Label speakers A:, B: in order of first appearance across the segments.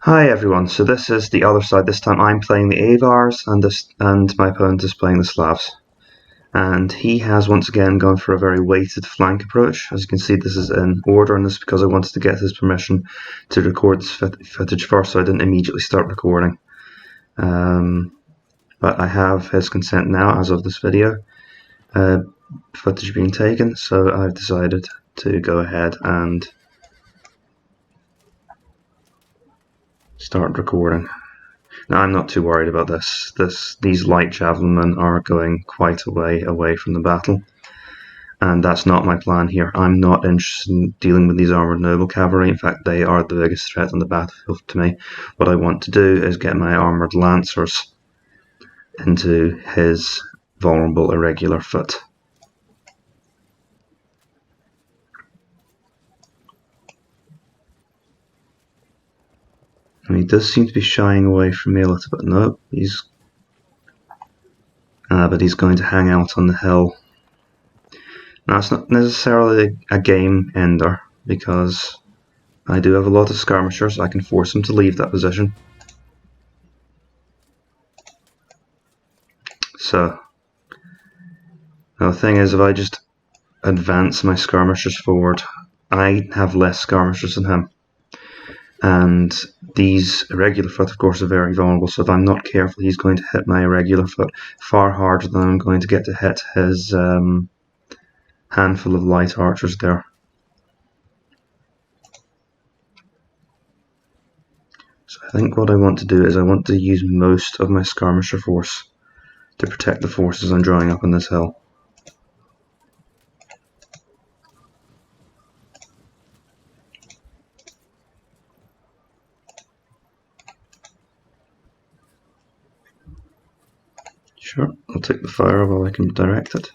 A: Hi everyone, so this is the other side. This time I'm playing the Avars and my opponent is playing the Slavs. And he has once again gone for a very weighted flank approach. As you can see, this is in order, and this is because I wanted to get his permission to record this footage first, so I didn't immediately start recording. But I have his consent now as of this video. Footage being taken, so I've decided to go ahead and start recording. Now, I'm not too worried about this. These light javelin are going quite a way away from the battle, and that's not my plan here. I'm not interested in dealing with these armoured noble cavalry. In fact, they are the biggest threat on the battlefield to me. What I want to do is get my armoured lancers into his vulnerable irregular foot. And he does seem to be shying away from me a little bit. No, but he's going to hang out on the hill. Now, it's not necessarily a game ender, because I do have a lot of skirmishers. I can force him to leave that position. So, now the thing is, if I just advance my skirmishers forward, I have less skirmishers than him. And these irregular foot, of course, are very vulnerable, so if I'm not careful, he's going to hit my irregular foot far harder than I'm going to get to hit his handful of light archers there. So I think what I want to do is I want to use most of my skirmisher force to protect the forces I'm drawing up on this hill. Sure, I'll take the fire while I can direct it.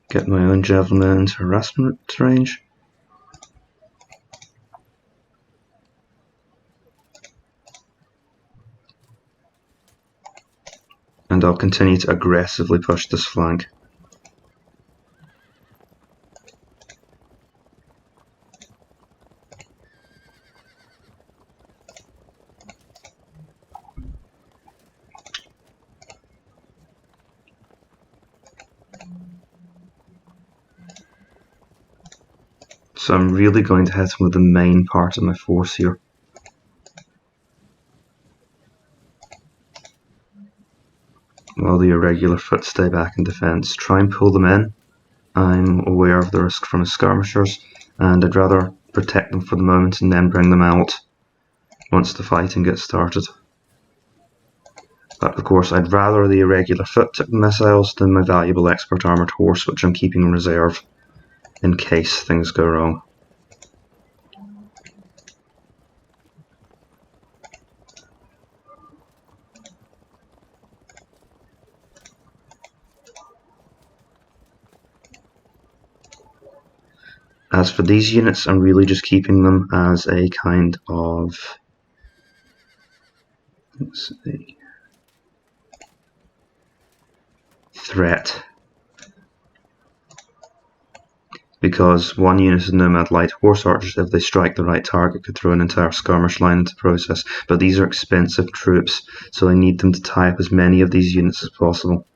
A: Get my own javelin into harassment range. And I'll continue to aggressively push this flank. So I'm really going to hit him with the main part of my force here. While the irregular foot stay back in defence. Try and pull them in. I'm aware of the risk from his skirmishers, and I'd rather protect them for the moment and then bring them out once the fighting gets started. But of course, I'd rather the irregular foot took the missiles than my valuable expert armoured horse, which I'm keeping in reserve in case things go wrong. As for these units, I'm really just keeping them as a kind of, let's see, threat. Because one unit of nomad light horse archers, if they strike the right target, could throw an entire skirmish line into process. But these are expensive troops, so I need them to tie up as many of these units as possible.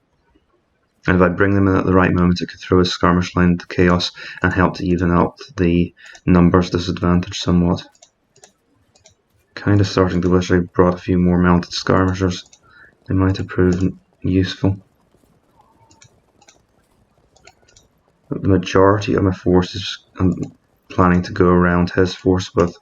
A: And if I bring them in at the right moment, it could throw a skirmish line into chaos and help to even out the numbers disadvantage somewhat. Kind of starting to wish I brought a few more mounted skirmishers. They might have proven useful. But the majority of my forces I'm planning to go around his force with.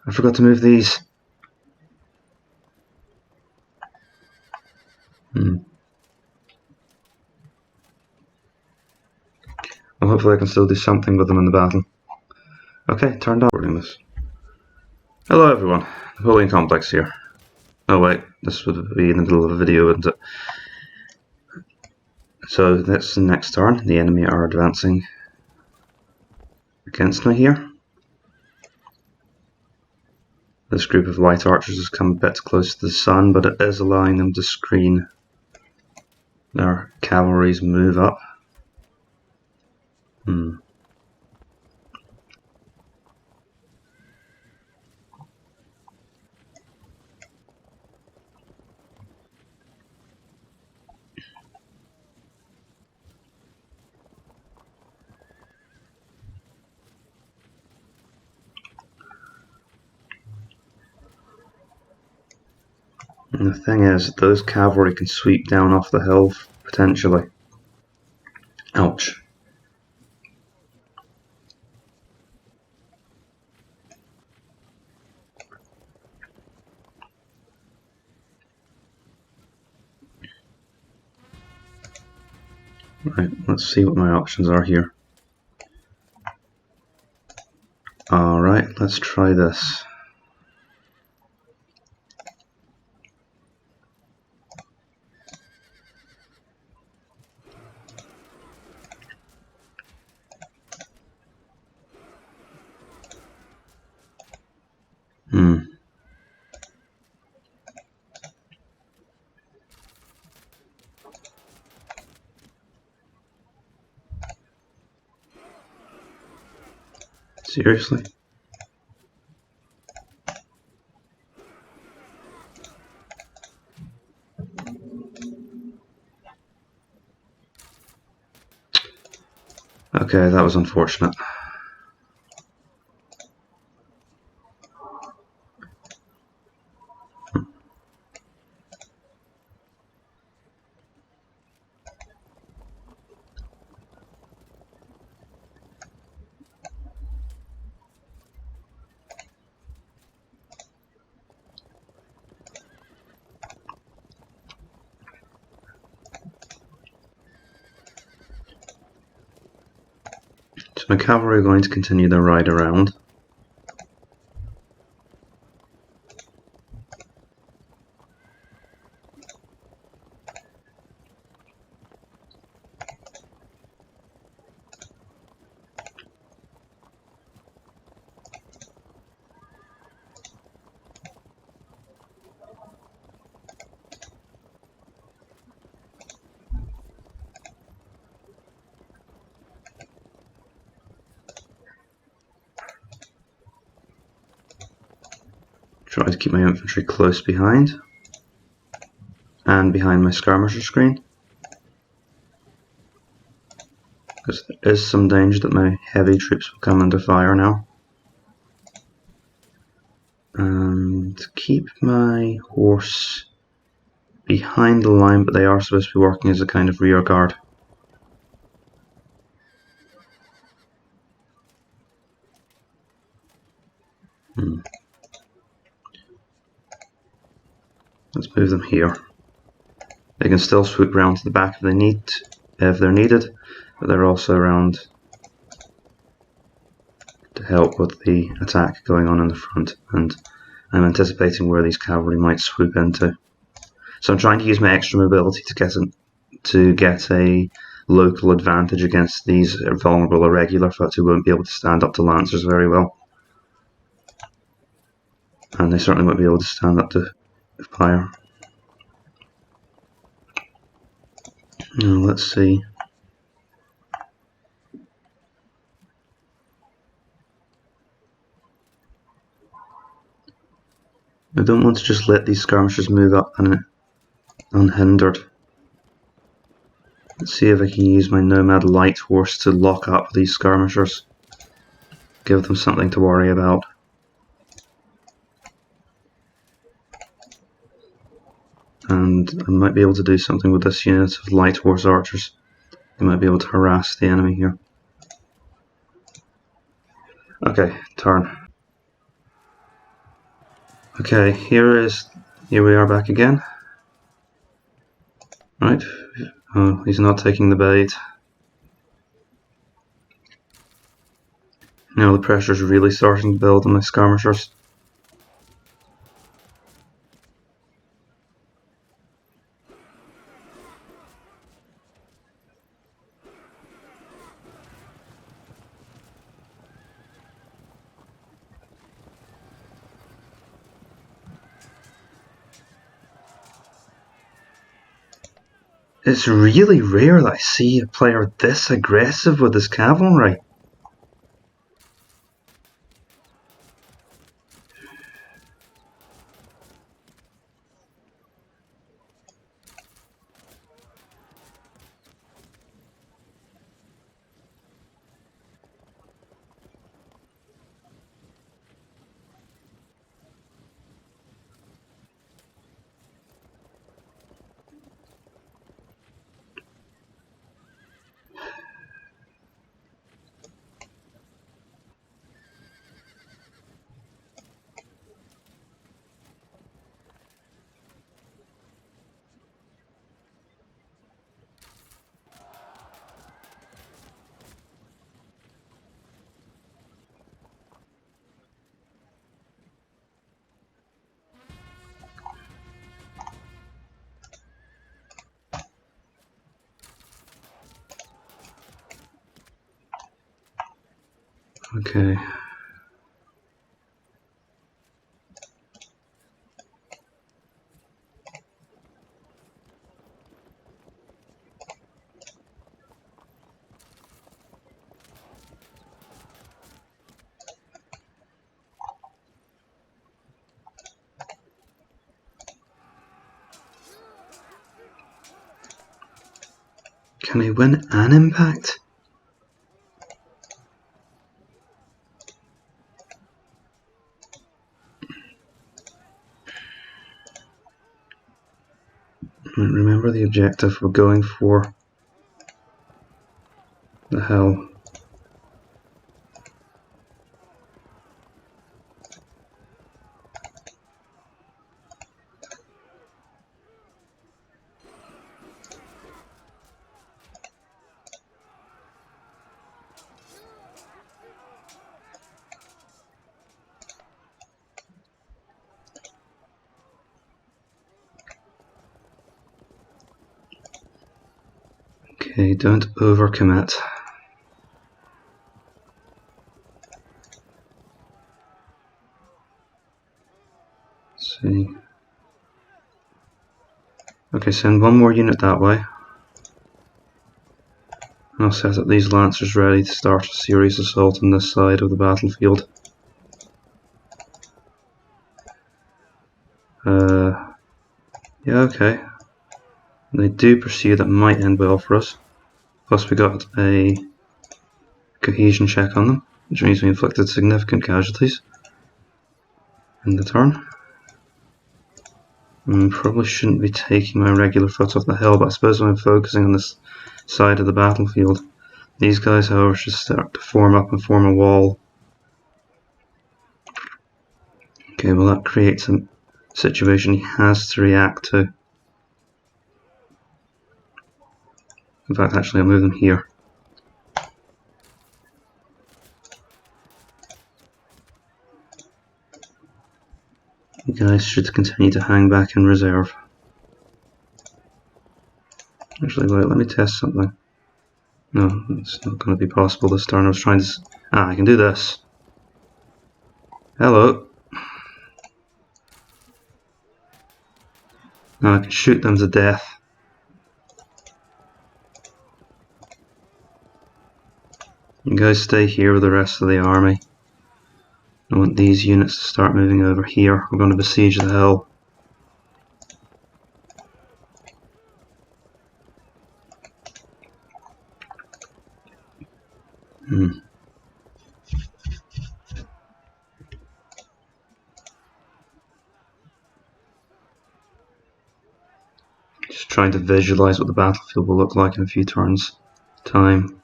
A: I forgot to move these. Well, hopefully I can still do something with them in the battle. Okay, turned on. Recording this. Hello everyone, Napoleon Complex here. Oh wait, this would be in the middle of a video, wouldn't it? So that's the next turn. The enemy are advancing against me here. This group of light archers has come a bit close to the sun, but it is allowing them to screen their cavalry's move up. And the thing is, those cavalry can sweep down off the hill, potentially. Ouch. Right, let's see what my options are here. Alright, let's try this. Seriously? Okay, that was unfortunate. So my cavalry are going to continue their ride around. Try to keep my infantry close behind and behind my skirmisher screen, because there is some danger that my heavy troops will come under fire now. And keep my horse behind the line, but they are supposed to be working as a kind of rear guard. Let's move them here. They can still swoop round to the back if they're needed, but they're also around to help with the attack going on in the front, and I'm anticipating where these cavalry might swoop into. So I'm trying to use my extra mobility to get a local advantage against these vulnerable irregular foot who won't be able to stand up to lancers very well. And they certainly won't be able to stand up to fire. Now let's see. I don't want to just let these skirmishers move up unhindered. Let's see if I can use my nomad light horse to lock up these skirmishers. Give them something to worry about. And I might be able to do something with this unit of light horse archers. They might be able to harass the enemy here. Okay, turn. Okay, here we are back again. Right. Oh, he's not taking the bait. Now the pressure's really starting to build on my skirmishers. It's really rare that I see a player this aggressive with his cavalry. Okay. Can I win an impact? Remember the objective we're going for. The hell. Okay, don't overcommit. Let's see. Okay, send one more unit that way. I'll set up these lancers ready to start a serious assault on this side of the battlefield. Yeah, okay. They do pursue, that might end well for us. Plus we got a cohesion check on them, which means we inflicted significant casualties in the turn. Probably shouldn't be taking my regular foot off the hill, but I suppose I'm focusing on this side of the battlefield. These guys, however, should start to form up and form a wall. Okay, well that creates a situation he has to react to. In fact, actually I'll move them here. You guys should continue to hang back in reserve. Actually, wait, let me test something. No, it's not going to be possible this turn. I was trying to... I can do this. Hello. Now I can shoot them to death. You guys stay here with the rest of the army. I want these units to start moving over here. We're going to besiege the hill. Just trying to visualize what the battlefield will look like in a few turns' time.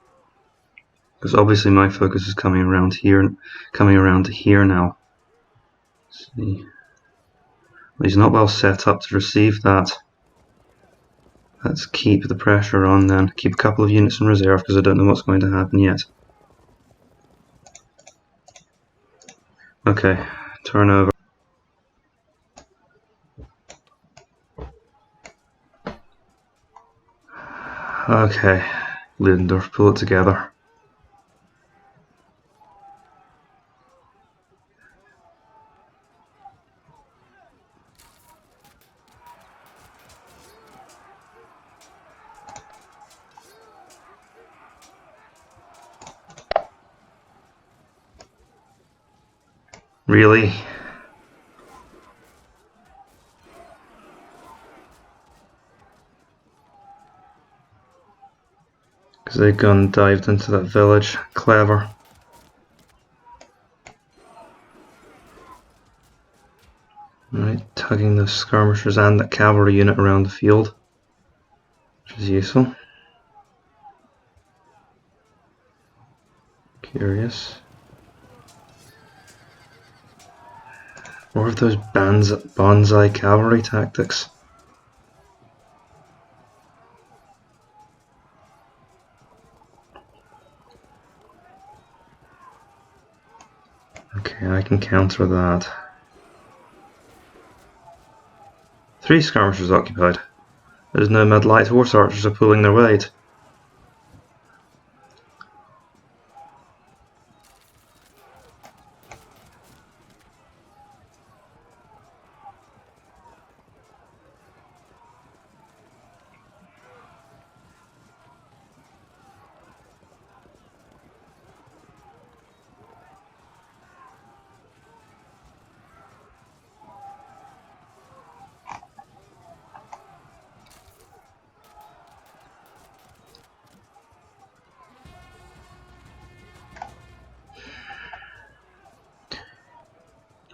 A: Because obviously my focus is coming around here, coming around to here now. Let's see. Well, he's not well set up to receive that. Let's keep the pressure on then. Keep a couple of units in reserve because I don't know what's going to happen yet. Okay, turn over. Okay, Ludendorf, pull it together. Really? Because they've gone and dived into that village. Clever. Right, tugging those skirmishers and that cavalry unit around the field, which is useful. Curious. More of those bonsai cavalry tactics. Okay, I can counter that. 3 skirmishers occupied. Those nomad light horse archers are pulling their weight.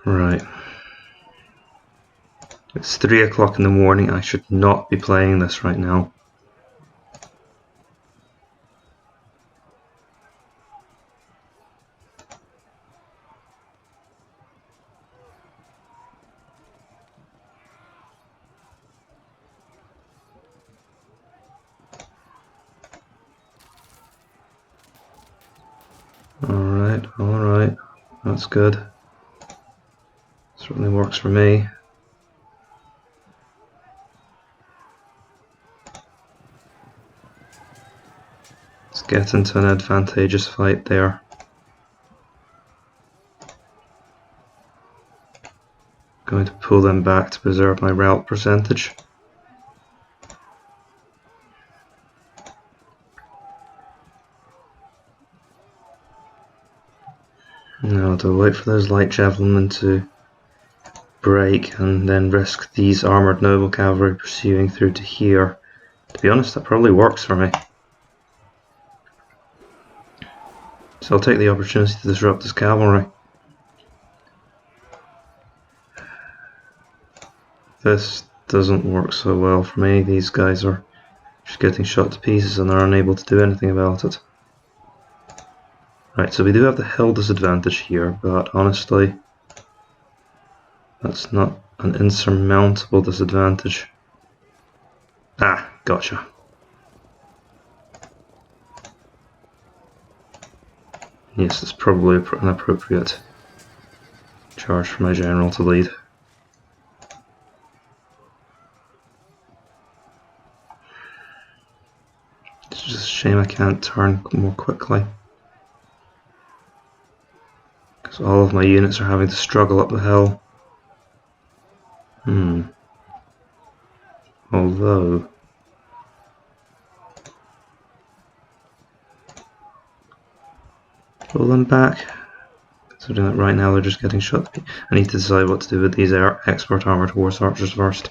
A: Right. It's 3 o'clock in the morning. I should not be playing this right now. Alright. That's good. Certainly works for me. Let's get into an advantageous fight there. Going to pull them back to preserve my rout percentage. Now to wait for those light javelinmen to break and then risk these armoured noble cavalry pursuing through to here. To be honest, that probably works for me. So I'll take the opportunity to disrupt this cavalry. This doesn't work so well for me. These guys are just getting shot to pieces and are unable to do anything about it. Right, so we do have the hill disadvantage here, but honestly, that's not an insurmountable disadvantage. Ah, gotcha. Yes, it's probably an appropriate charge for my general to lead. It's just a shame I can't turn more quickly, because all of my units are having to struggle up the hill. Although pull them back. Considering that right now they're just getting shot. I need to decide what to do with these expert armoured horse archers first.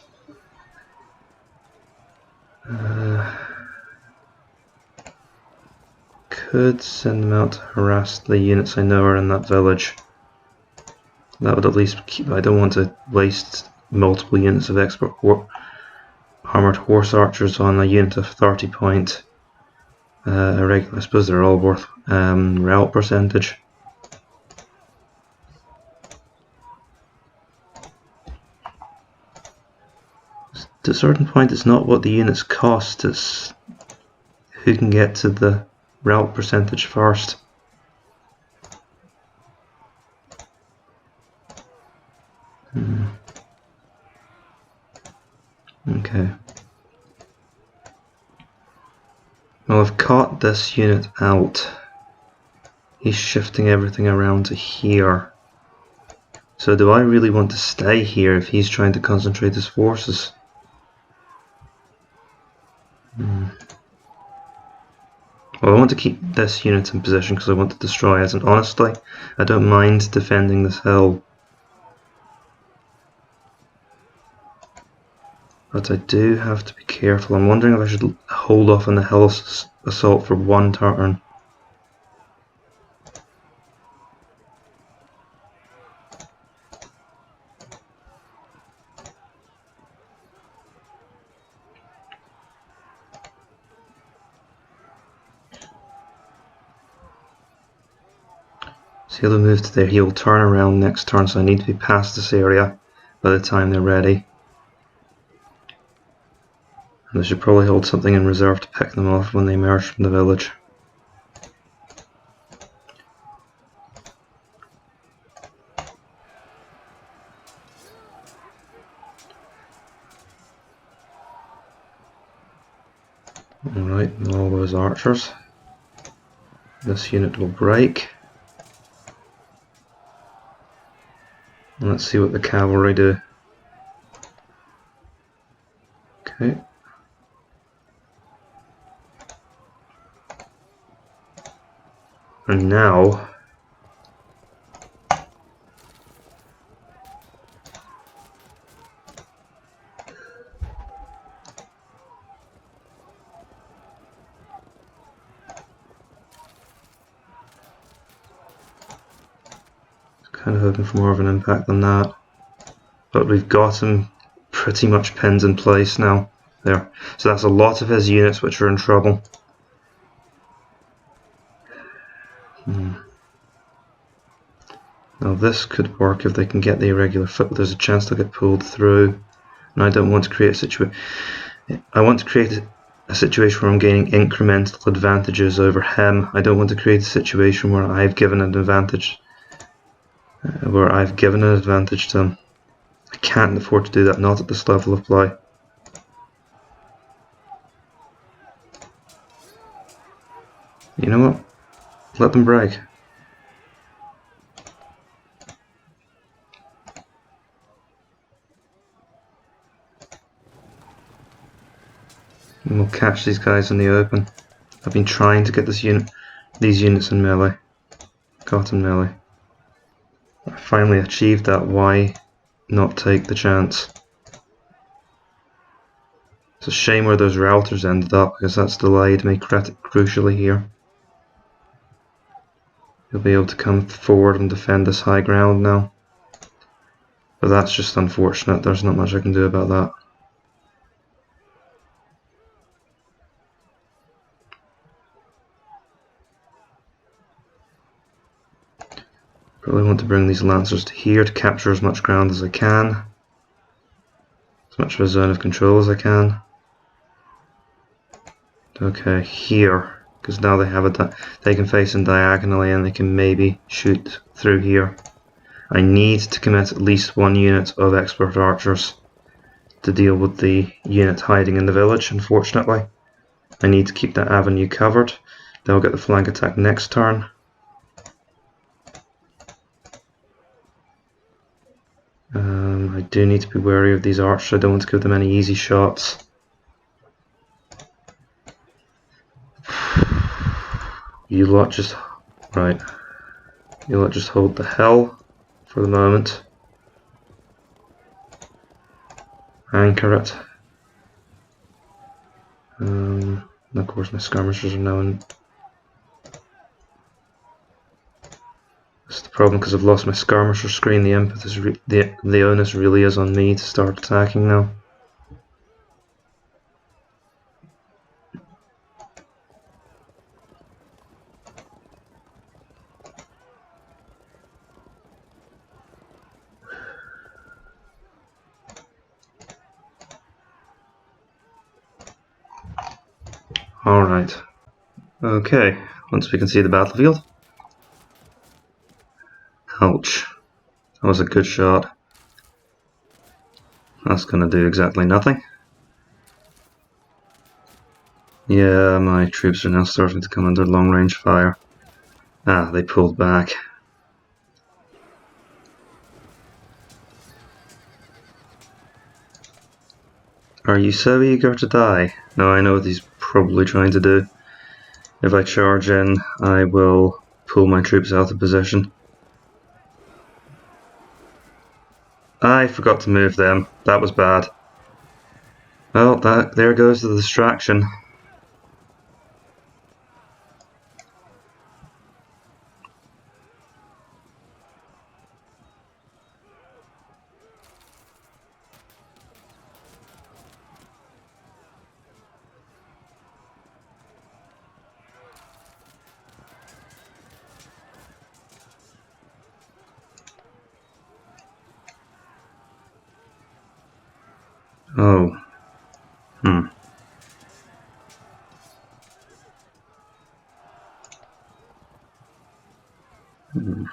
A: Could send them out to harass the units I know are in that village. That would at least keep. I don't want to waste multiple units of expert armoured horse archers on a unit of 30 point irregular. I suppose they're all worth rout percentage. To a certain point, it's not what the units cost, it's who can get to the rout percentage first. Okay. Well, I've caught this unit out. He's shifting everything around to here. So do I really want to stay here if he's trying to concentrate his forces? Well, I want to keep this unit in position because I want to destroy it, and honestly, I don't mind defending this hill But I do have to be careful. I'm wondering if I should hold off on the hill assault for one turn. So he'll move to there. He'll turn around next turn, so I need to be past this area by the time they're ready. And I should probably hold something in reserve to pick them off when they emerge from the village. Alright, all those archers. This unit will break. And let's see what the cavalry do. Okay. And now kind of hoping for more of an impact than that. But we've got him pretty much pinned in place now. There. So that's a lot of his units which are in trouble. Now this could work if they can get the irregular foot, but there's a chance they'll get pulled through. And I don't want to create a situation. I want to create a situation where I'm gaining incremental advantages over him. I don't want to create a situation where I've given an advantage. To him. I can't afford to do that, not at this level of play. You know what? Let them break. And we'll catch these guys in the open. I've been trying to get these units in melee. Got in melee. I finally achieved that. Why not take the chance? It's a shame where those routers ended up, because that's delayed me crucially here. He'll be able to come forward and defend this high ground now. But that's just unfortunate. There's not much I can do about that. Probably want to bring these lancers to here to capture as much ground as I can. As much of a zone of control as I can. Okay, here. Because now they have they can face in diagonally and they can maybe shoot through here. I need to commit at least one unit of expert archers to deal with the unit hiding in the village, unfortunately. I need to keep that avenue covered. They'll get the flank attack next turn. I do need to be wary of these archers. I don't want to give them any easy shots. You lot just... right. You lot just hold the hill for the moment. Anchor it. And of course my skirmishers are now in... That's the problem, because I've lost my skirmisher screen. The impetus, the onus really is on me to start attacking now. Alright. Okay, once we can see the battlefield. Ouch. That was a good shot. That's gonna do exactly nothing. Yeah, my troops are now starting to come under long range fire. Ah, they pulled back. Are you so eager to die? No, I know what he's probably trying to do. If I charge in, I will pull my troops out of position. I forgot to move them. That was bad. Well, there goes the distraction. Oh. Hmm. Hmm.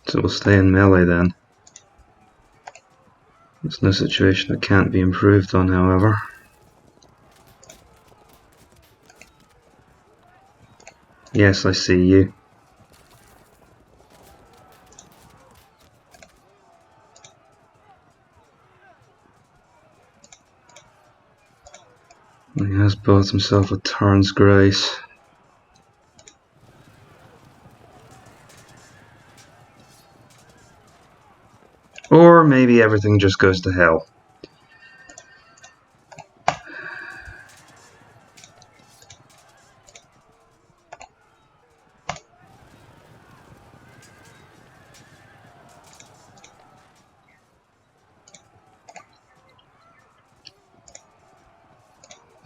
A: So we'll stay in melee then. It's no situation that can't be improved on, however. Yes, I see you. He has bought himself a turn's grace. Or maybe everything just goes to hell.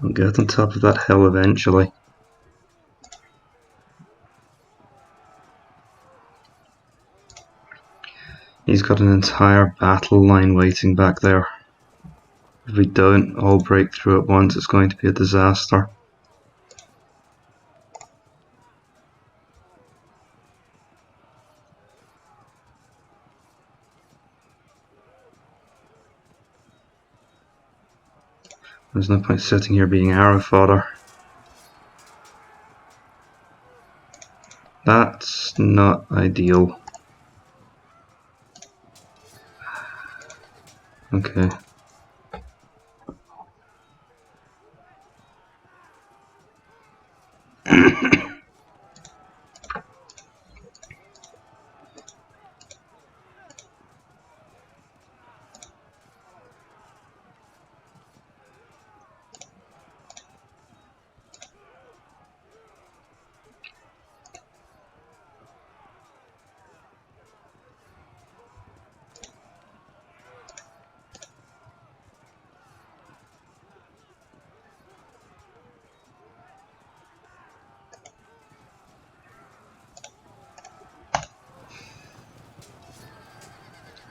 A: I'll get on top of that hell eventually. He's got an entire battle line waiting back there. If we don't all break through at once, it's going to be a disaster. There's no point sitting here being arrow fodder. That's not ideal. Okay.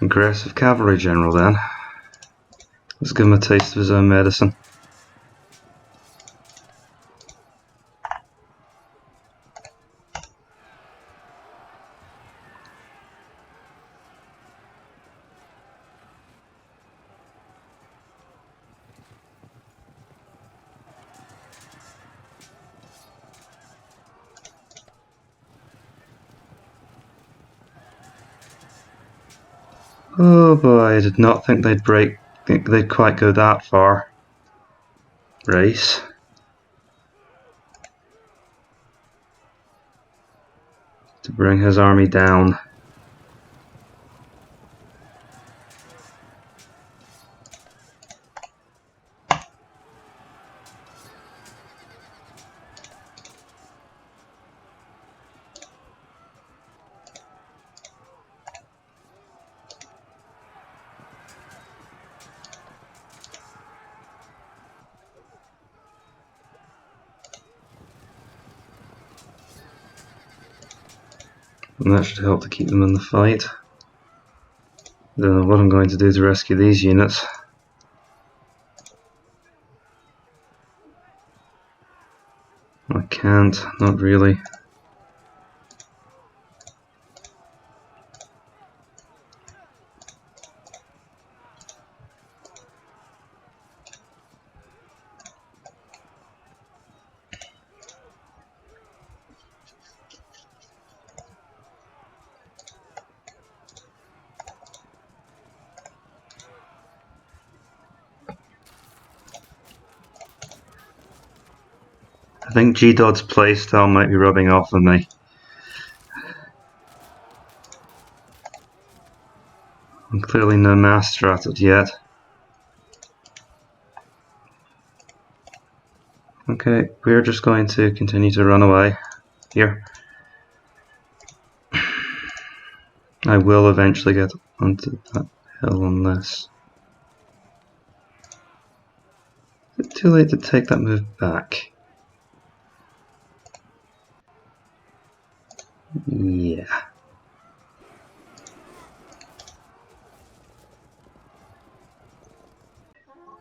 A: Aggressive cavalry general then. Let's give him a taste of his own medicine. Oh boy, I did not think they'd quite go that far. Race. To bring his army down. And that should help to keep them in the fight. Don't know what I'm going to do to rescue these units. I can't, not really. I think GDod's playstyle might be rubbing off on me. I'm clearly no master at it yet. Okay, we're just going to continue to run away here. I will eventually get onto that hill unless... Is it too late to take that move back? Yeah.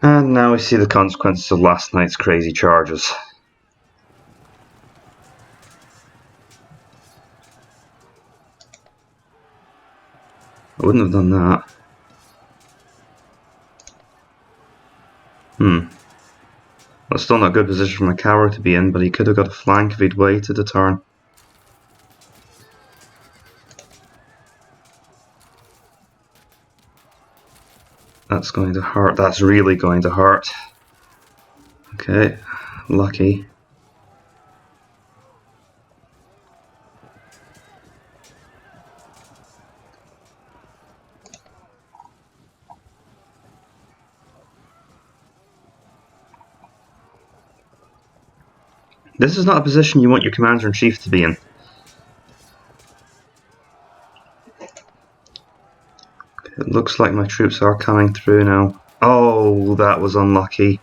A: And now we see the consequences of last night's crazy charges. I wouldn't have done that. Well, still not a good position for my cavalry to be in, but he could have got a flank if he'd waited a turn. That's going to hurt. That's really going to hurt. Okay, lucky. This is not a position you want your commander-in-chief to be in. It looks like my troops are coming through now. Oh, that was unlucky.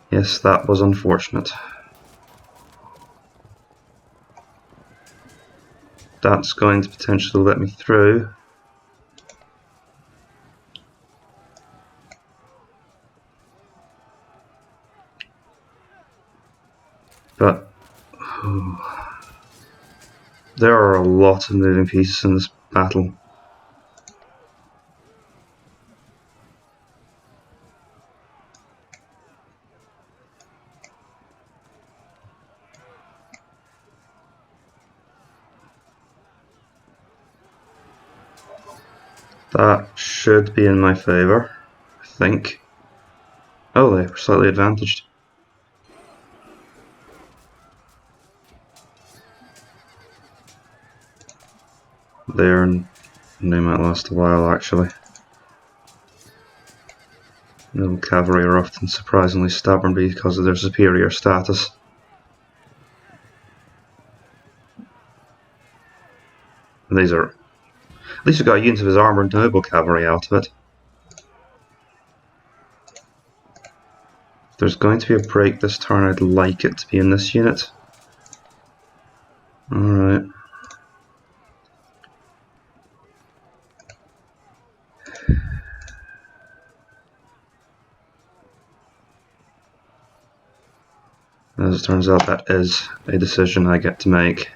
A: Yes, that was unfortunate. That's going to potentially let me through. But there are a lot of moving pieces in this battle. That should be in my favour, I think. Oh, they were slightly advantaged. They might last a while, actually. Little cavalry are often surprisingly stubborn because of their superior status. And these are... At least we got a unit of his armoured noble cavalry out of it. If there's going to be a break this turn, I'd like it to be in this unit. Alright. As it turns out, that is a decision I get to make.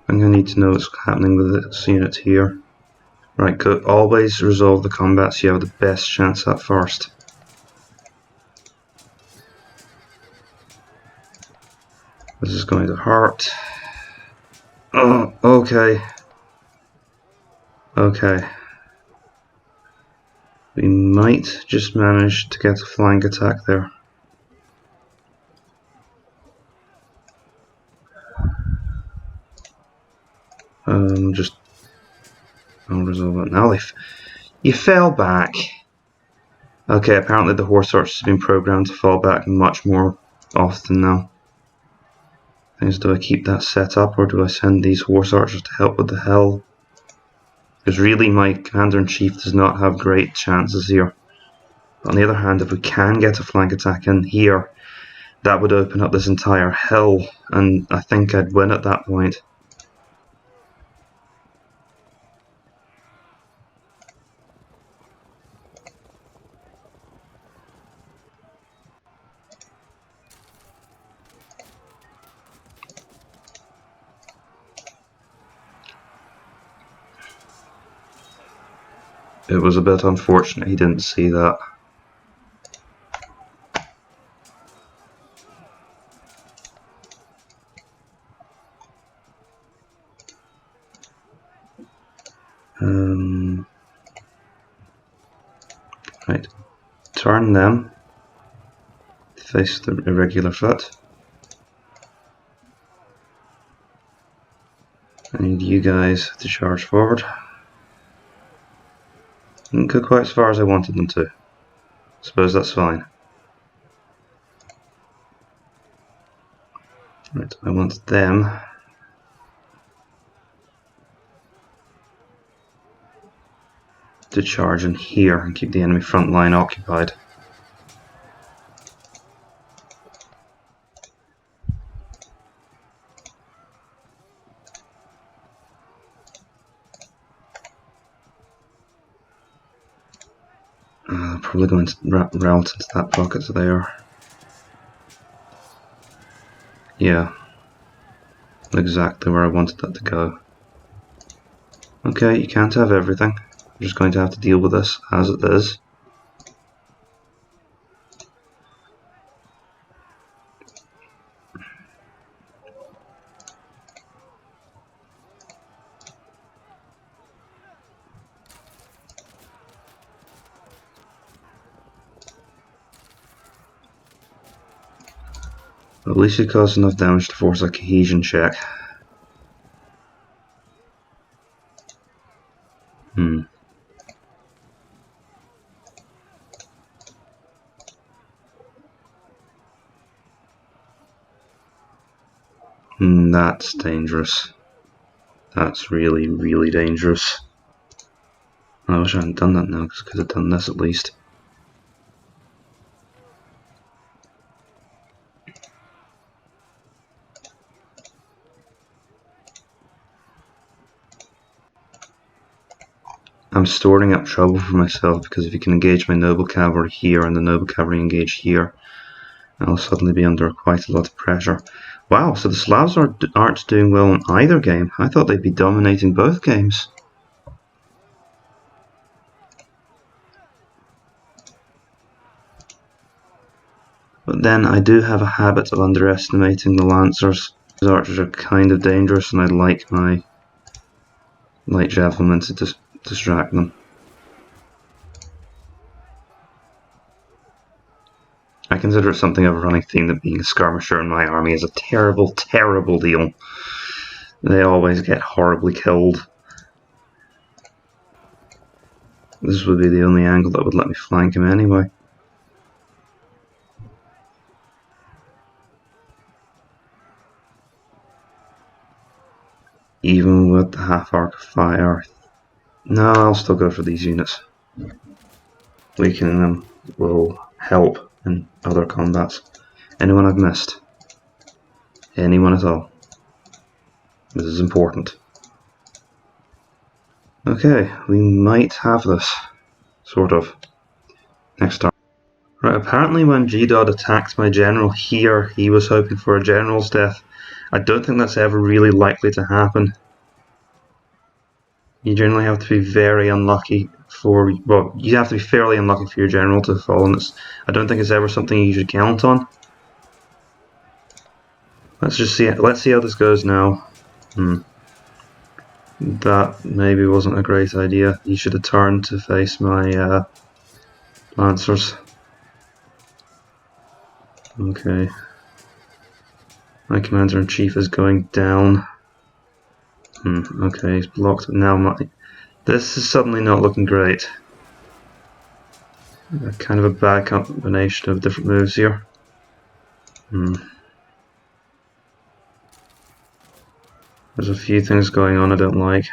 A: I'm going to need to know what's happening with this unit here. Right, good. Always resolve the combat so you have the best chance at first. This is going to hurt. Oh, okay. Okay. We might just manage to get a flank attack there. I'll resolve it now. You fell back. Okay, apparently the horse archers have been programmed to fall back much more often now. Do I keep that set up or do I send these horse archers to help with the hill? Because really my commander-in-chief does not have great chances here. But on the other hand, if we can get a flank attack in here, that would open up this entire hill, and I think I'd win at that point. It was a bit unfortunate he didn't see that. Right, turn them, face the irregular foot. I need you guys to charge forward. Didn't go quite as far as I wanted them to. Suppose that's fine. Right, I want them to charge in here and keep the enemy front line occupied. Probably going to route into that pocket there. Yeah, exactly where I wanted that to go. Okay, you can't have everything. You're just going to have to deal with this as it is. At least it caused enough damage to force a cohesion check. That's dangerous. That's really, really dangerous. I wish I hadn't done that now, because I could have done this at least. I'm storing up trouble for myself, because if you can engage my noble cavalry here and the noble cavalry engage here, I'll suddenly be under quite a lot of pressure. Wow, so the Slavs aren't doing well in either game. I thought they'd be dominating both games. But then I do have a habit of underestimating the Lancers. These archers are kind of dangerous, and I'd like my light javelin to distract them. I consider it something of a running theme that being a skirmisher in my army is a terrible, terrible deal. They always get horribly killed. This would be the only angle that would let me flank him anyway. Even with the half arc of fire. No, I'll still go for these units. Weakening them will help in other combats. Anyone I've missed? Anyone at all? This is important. Okay, we might have this. Sort of. Next turn. Right, apparently when GDod attacked my general here, he was hoping for a general's death. I don't think that's ever really likely to happen. You generally have to be very unlucky for, well, you have to be fairly unlucky for your general to fall, and I don't think it's ever something you should count on. Let's see how this goes now. That maybe wasn't a great idea. You should have turned to face my Lancers. Okay. My commander-in-chief is going down. Okay, he's blocked. Now this is suddenly not looking great. Kind of a bad combination of different moves here. There's a few things going on I don't like.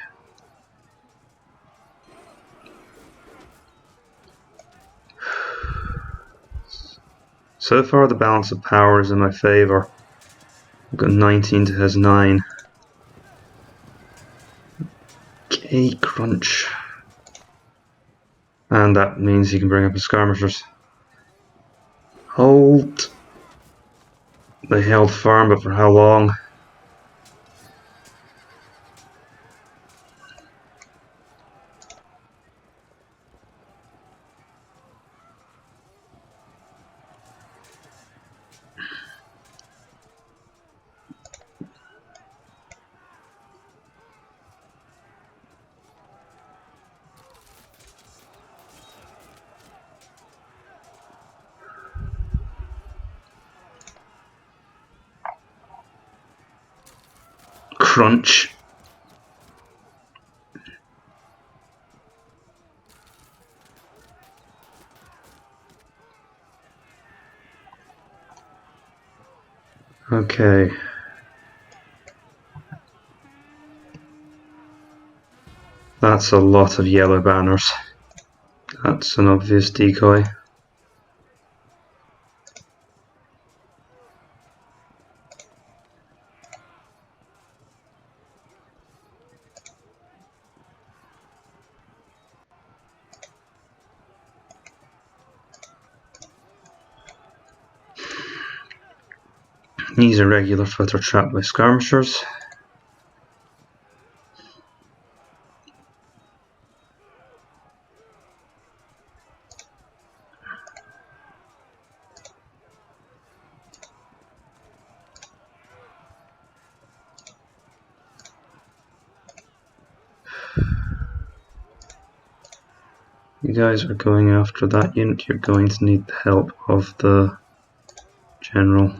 A: So far the balance of power is in my favour. I've got 19 to his 9. Okay, crunch. And that means he can bring up his skirmishers. Hold. They held firm, but for how long? Crunch. Okay. That's a lot of yellow banners. That's an obvious decoy. He's a regular footer trapped by skirmishers. You guys are going after that unit, you're going to need the help of the general.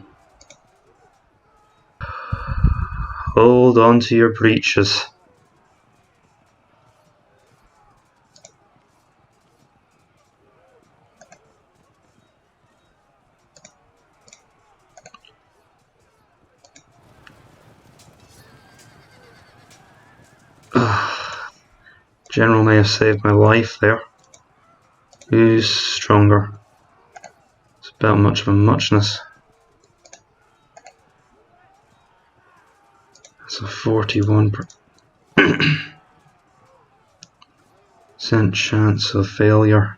A: Hold on to your breeches. General may have saved my life there. Who's stronger? It's about much of a muchness. That's a 41% chance of failure.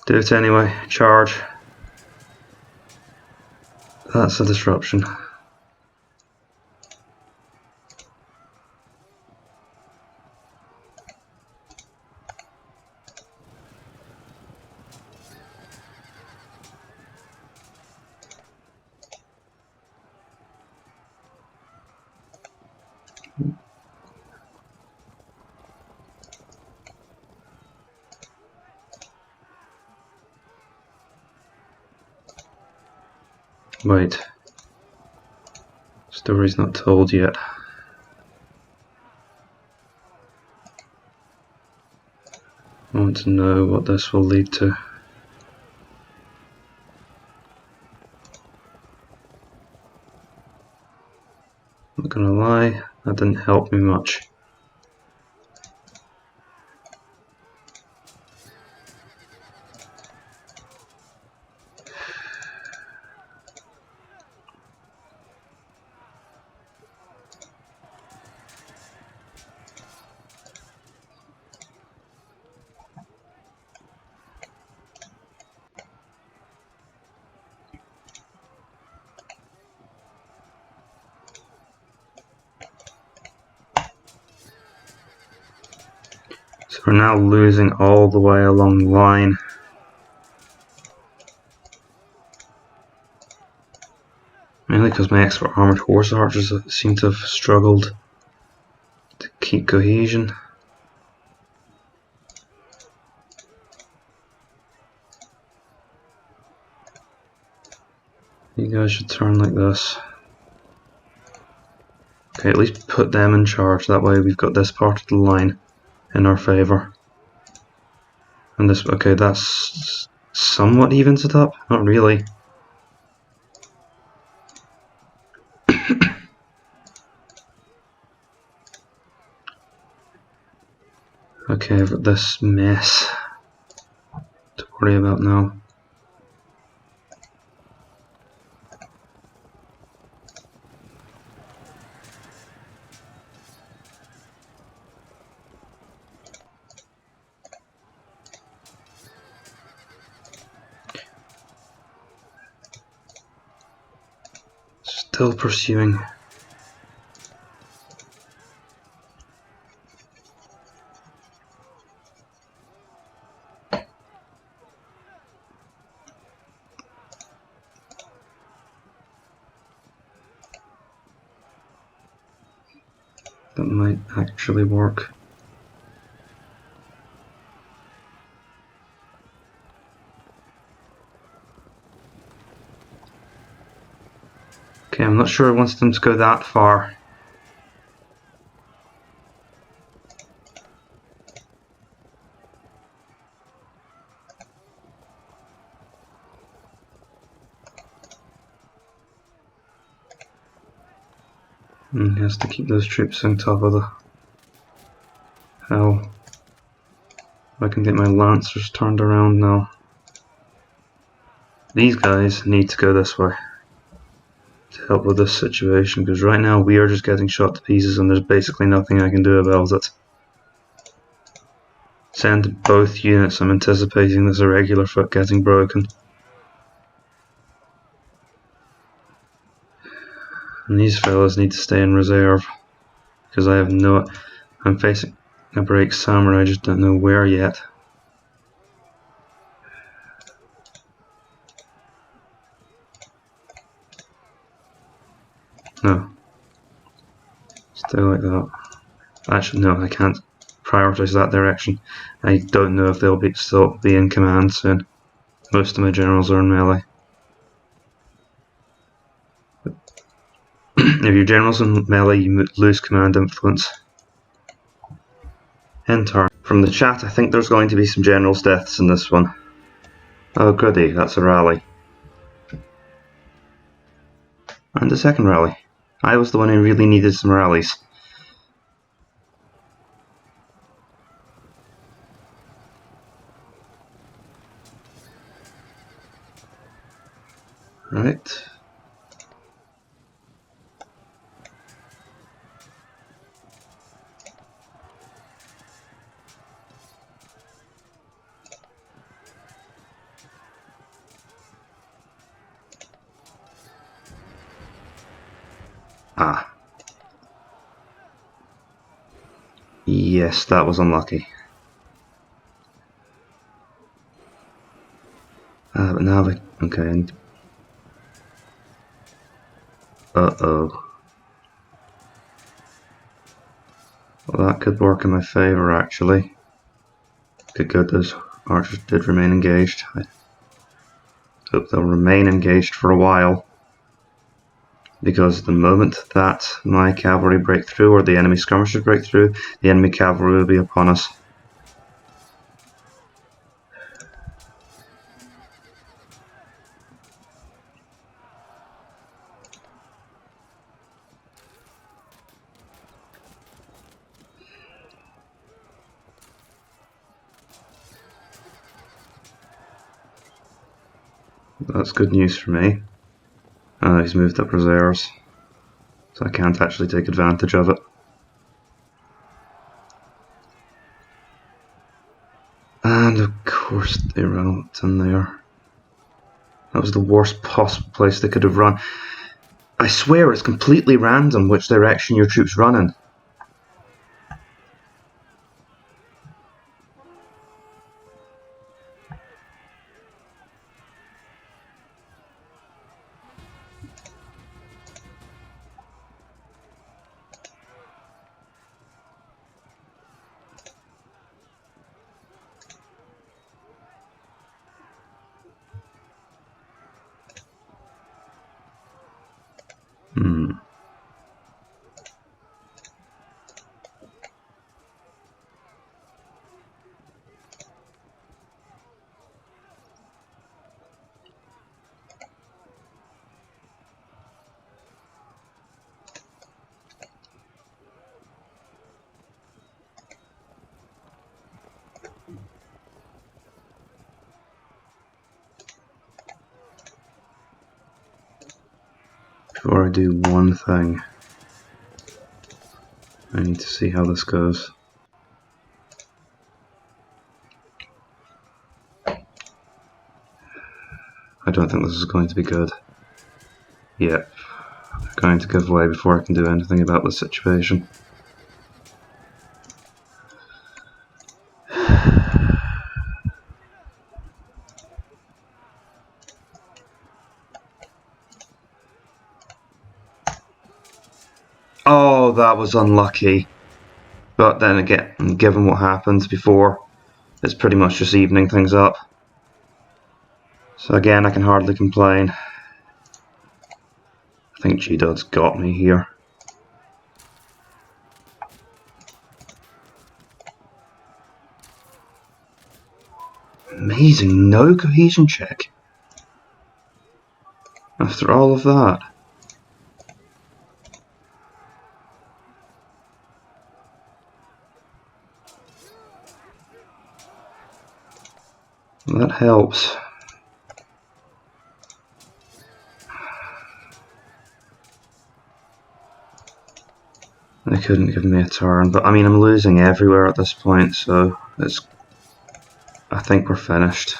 A: Do it anyway. Charge. That's a disruption. Wait. Story's not told yet. I want to know what this will lead to. Not gonna lie, that didn't help me much. So we're now losing all the way along the line. Mainly because my expert armoured horse archers seem to have struggled to keep cohesion. You guys should turn like this. Okay, at least put them in charge, that way we've got this part of the line in our favour. And this, okay, that's somewhat evens it up, not really. Okay, I've got this mess to worry about now. Still pursuing. That might actually work. Okay, I'm not sure I want them to go that far. He has to keep those troops on top of the hill. I can get my lancers turned around now. These guys need to go this way to help with this situation, because right now we are just getting shot to pieces and there's basically nothing I can do about it. Send both units. I'm anticipating this irregular foot getting broken. And these fellas need to stay in reserve, because I have no... I'm facing a break samurai, I just don't know where yet. No. Stay like that. Actually, no, I can't prioritize that direction. I don't know if they'll still be in command soon. Most of my generals are in melee. If your general's in melee, you lose command influence. Enter. From the chat, I think there's going to be some generals' deaths in this one. Oh goody, that's a rally. And a second rally. I was the one who really needed some rallies. Right. Ah. Yes, that was unlucky. But now we... Okay. Uh-oh. Well, that could work in my favour, actually. Good, those archers did remain engaged. I hope they'll remain engaged for a while. Because the moment that my cavalry break through, or the enemy skirmishers break through, the enemy cavalry will be upon us. That's good news for me. He's moved up reserves, so I can't actually take advantage of it. And of course they ran up in there. That was the worst possible place they could have run. I swear it's completely random which direction your troops run in. Before I do one thing, I need to see how this goes. I don't think this is going to be good. Yep. They're going to give way before I can do anything about the situation. Oh, that was unlucky. But then again, given what happened before, it's pretty much just evening things up. So again, I can hardly complain. I think GDod's got me here. Amazing, no cohesion check. After all of that. That helps. They couldn't give me a turn, but I mean I'm losing everywhere at this point, so I think we're finished.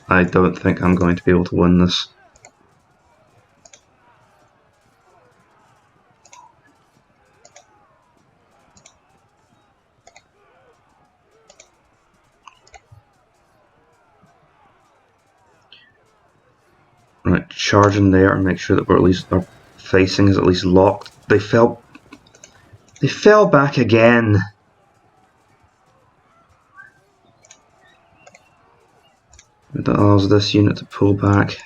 A: I don't think I'm going to be able to win this. Right, charge in there and make sure that we're at least our facing is at least locked. They fell back again. It allows this unit to pull back.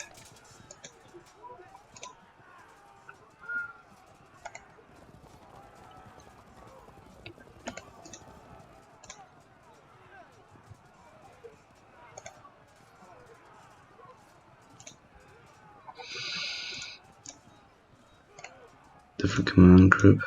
A: Different command group.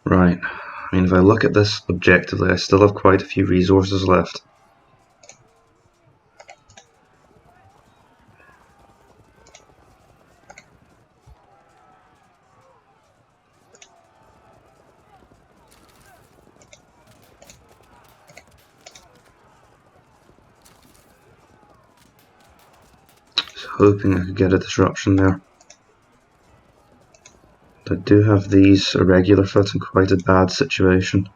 A: Right, I mean if I look at this objectively, I still have quite a few resources left. Hoping I could get a disruption there. I do have these irregular foot in quite a bad situation.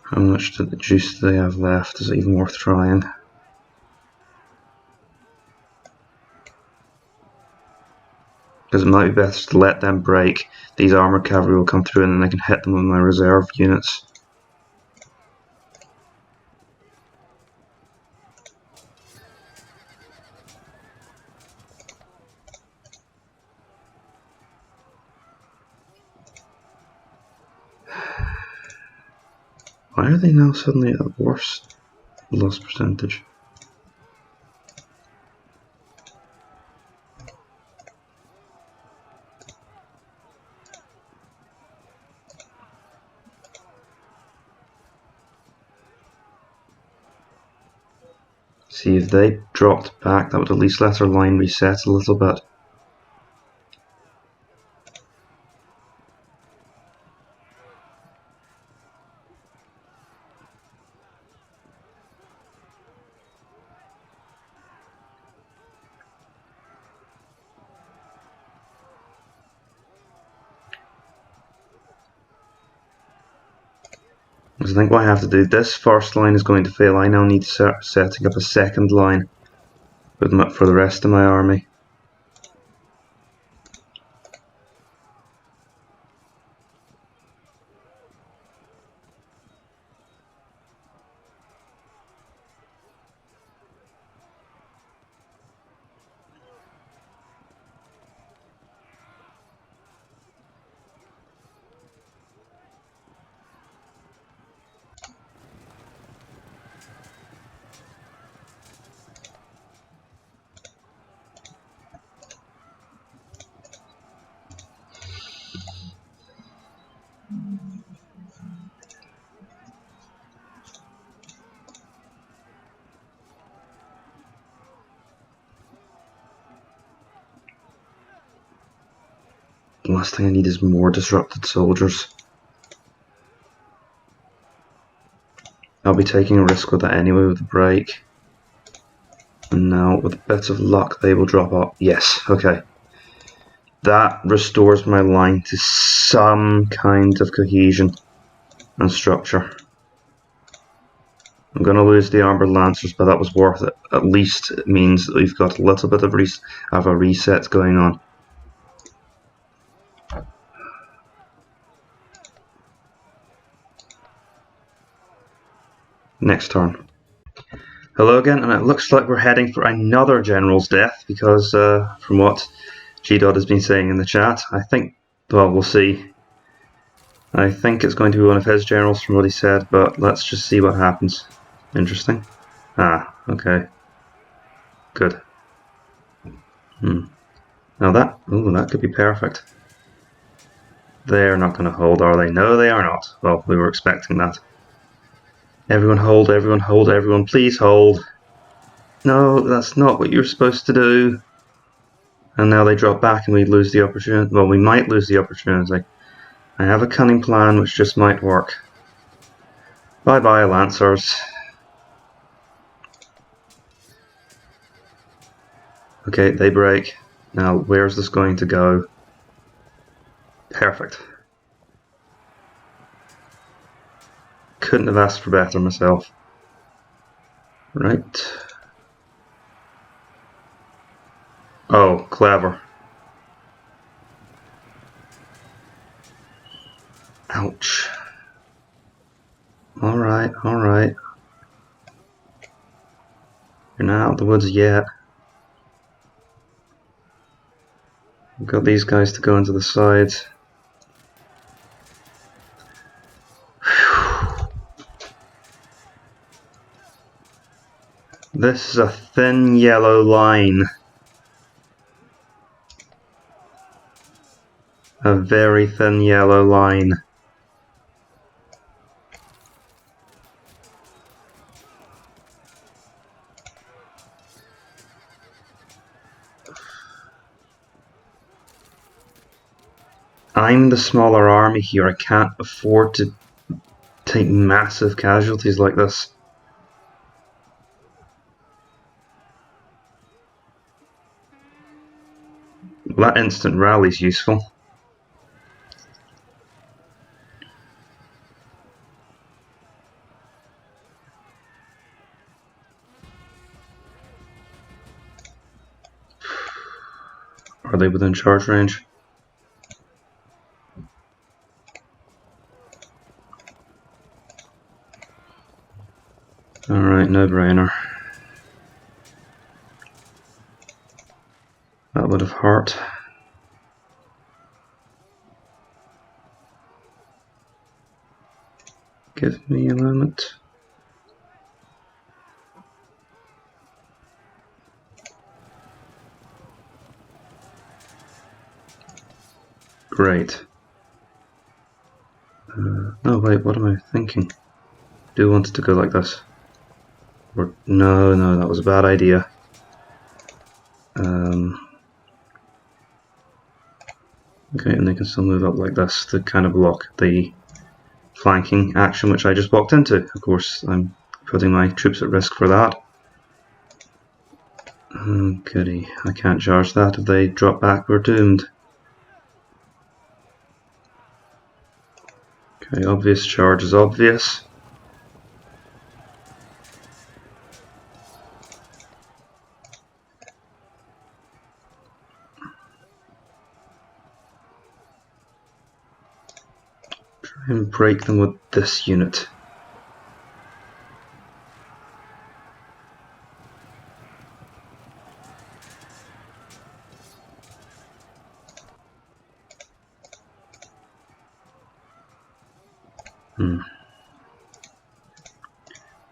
A: How much juice do they have left? Is it even worth trying? Because it might be better to let them break. These armoured cavalry will come through and then I can hit them with my reserve units. Why are they now suddenly at worse loss percentage? See, if they dropped back, that would at least let our line reset a little bit. I think what I have to do, this first line is going to fail. I now need to start setting up a second line for the rest of my army. The last thing I need is more disrupted soldiers. I'll be taking a risk with that anyway with the break. And now, with a bit of luck, they will drop off. Yes, okay. That restores my line to some kind of cohesion and structure. I'm going to lose the Armored Lancers, but that was worth it. At least it means that we've got a little bit of a reset going on. Next turn. Hello again, and it looks like we're heading for another general's death, because from what GDod has been saying in the chat, I think, well, we'll see. I think it's going to be one of his generals from what he said, but let's just see what happens. Interesting. Ah, okay. Good. Now that, ooh, that could be perfect. They're not going to hold, are they? No, they are not. Well, we were expecting that. Everyone hold, everyone hold, everyone please hold. No, that's not what you're supposed to do. And now they drop back and we lose the opportunity. Well, we might lose the opportunity. I have a cunning plan which just might work. Bye bye, Lancers. Okay, they break. Now, where's this going to go? Perfect. Couldn't have asked for better myself. Right. Oh, clever. Ouch. Alright, alright. You're not out of the woods yet. We've got these guys to go into the sides. This is a thin yellow line. A very thin yellow line. I'm the smaller army here. I can't afford to take massive casualties like this. That instant rally is useful. Are they within charge range? Alright, no brainer. That would have hurt. Give me a moment. Great. Oh wait, what am I thinking? Do I want it to go like this? Or, no, that was a bad idea. Okay, and they can still move up like this to kind of block the flanking action which I just walked into. Of course, I'm putting my troops at risk for that. Oh, goody. I can't charge that. If they drop back, we're doomed. Okay, obvious charge is obvious. and break them with this unit.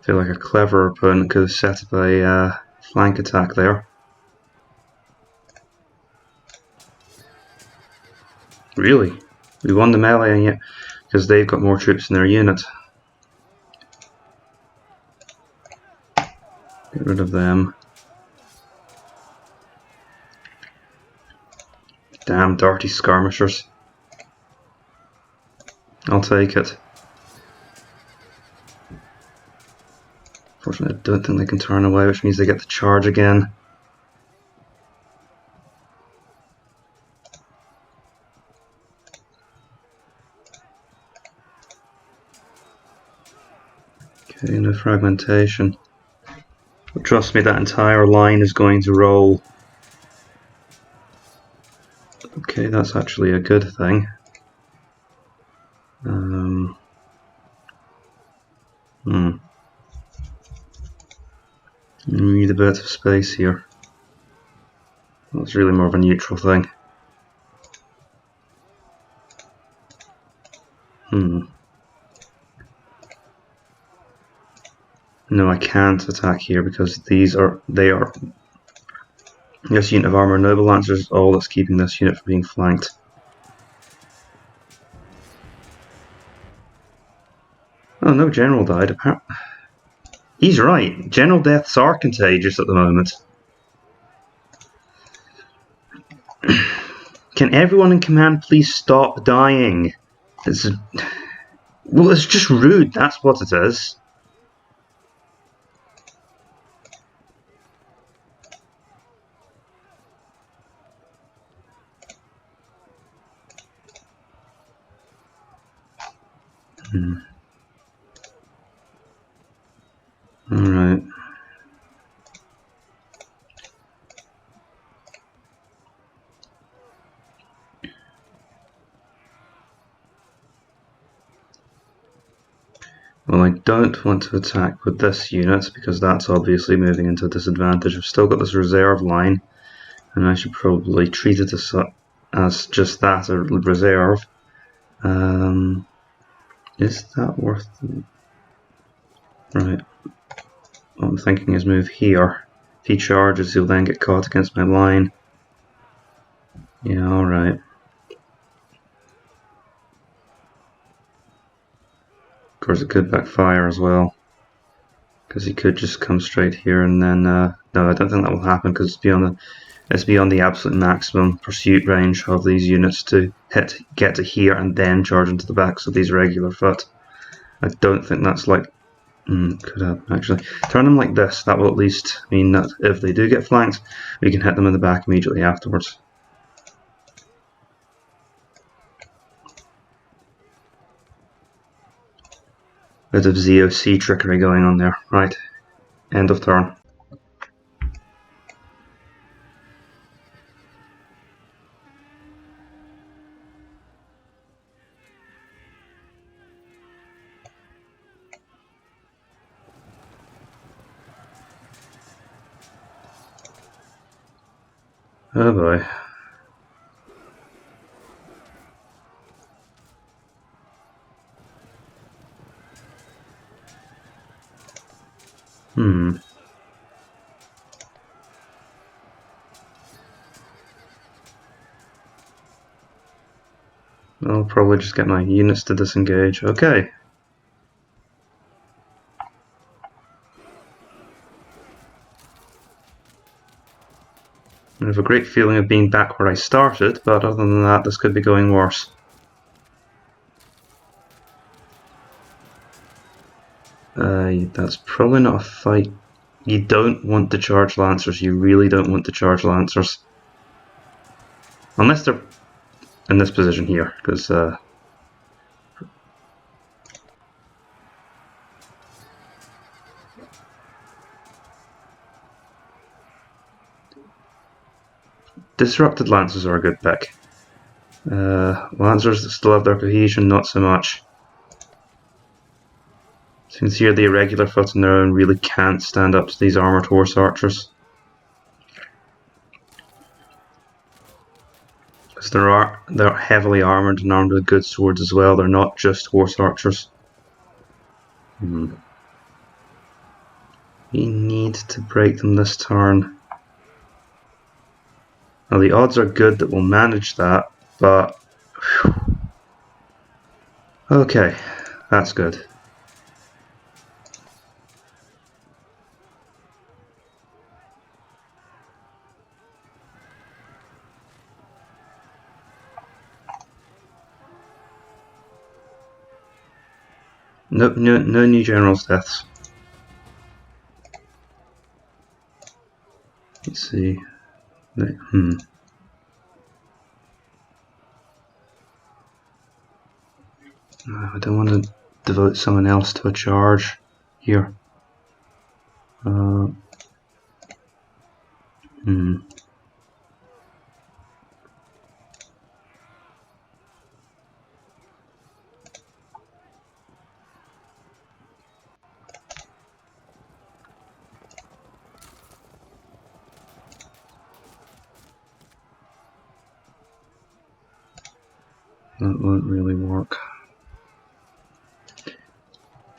A: I feel like a clever opponent could have set up a flank attack there. Really? We won the melee yet? Because they've got more troops in their unit. Get rid of them. Damn dirty skirmishers. I'll take it. Fortunately, I don't think they can turn away, which means they get the charge again. Okay, no fragmentation. But trust me, that entire line is going to roll. Okay, that's actually a good thing. Need a bit of space here. That's really more of a neutral thing. No, I can't attack here because this unit of armor noble lancers is all that's keeping this unit from being flanked. Oh, no general died. Apparently, he's right. General deaths are contagious at the moment. Can everyone in command please stop dying? Well, it's just rude. That's what it is. Alright. Well, I don't want to attack with this unit because that's obviously moving into a disadvantage. I've still got this reserve line, and I should probably treat it as just that, a reserve. Is that worth it? Right. What I'm thinking is move here. If he charges, he'll then get caught against my line. Yeah, alright. Of course, it could backfire as well, because he could just come straight here and then. No, I don't think that will happen because it's beyond the absolute maximum pursuit range of these units to get to here and then charge into the backs of these regular foot. I don't think that's like. Could happen actually. Turn them like this. That will at least mean that if they do get flanked, we can hit them in the back immediately afterwards. Bit of ZOC trickery going on there. Right. End of turn. Oh boy. I'll probably just get my units to disengage. Okay. I have a great feeling of being back where I started, but other than that, this could be going worse. That's probably not a fight. You don't want to charge Lancers, you really don't want to charge Lancers. Unless they're in this position here, because disrupted Lancers are a good pick. Lancers that still have their cohesion, not so much. Since here the irregular foot on their own really can't stand up to these armoured horse archers. Because they're heavily armoured and armed with good swords as well, they're not just horse archers. We need to break them this turn. Now the odds are good that we'll manage that, but... Whew. Okay, that's good. No new generals' deaths. Let's see. I don't want to devote someone else to a charge here. That won't really work.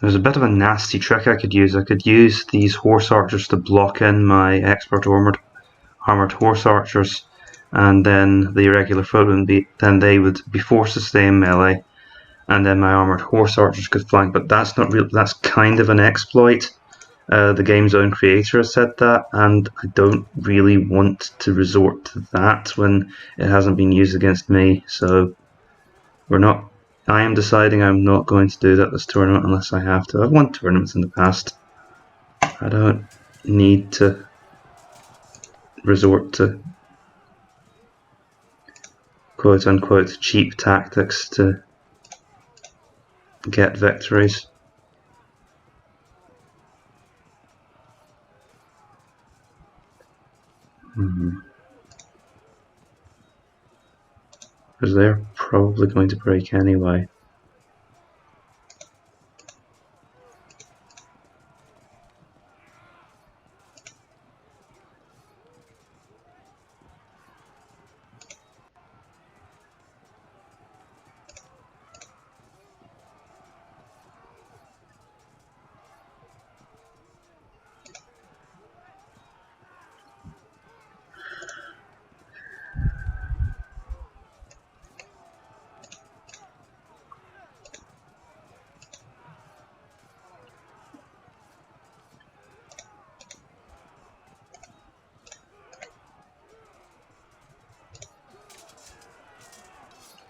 A: There's a bit of a nasty trick I could use. I could use these horse archers to block in my expert armoured horse archers, and then the irregular foot would be, then they would be forced to stay in melee, and then my armoured horse archers could flank. But that's not real. That's kind of an exploit. The game's own creator has said that, and I don't really want to resort to that when it hasn't been used against me. So I am deciding I'm not going to do that this tournament unless I have to. I've won tournaments in the past. I don't need to resort to quote unquote cheap tactics to get victories. Because they're probably going to break anyway.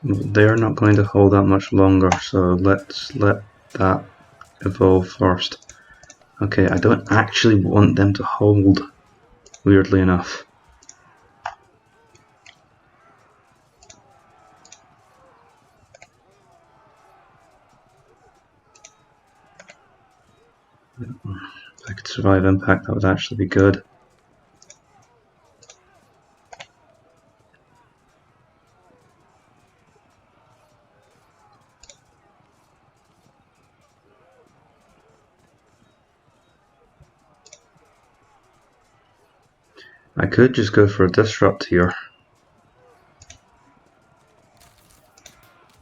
A: They're not going to hold that much longer, so let's let that evolve first. Okay, I don't actually want them to hold, weirdly enough. If I could survive impact, that would actually be good. I could just go for a disrupt here.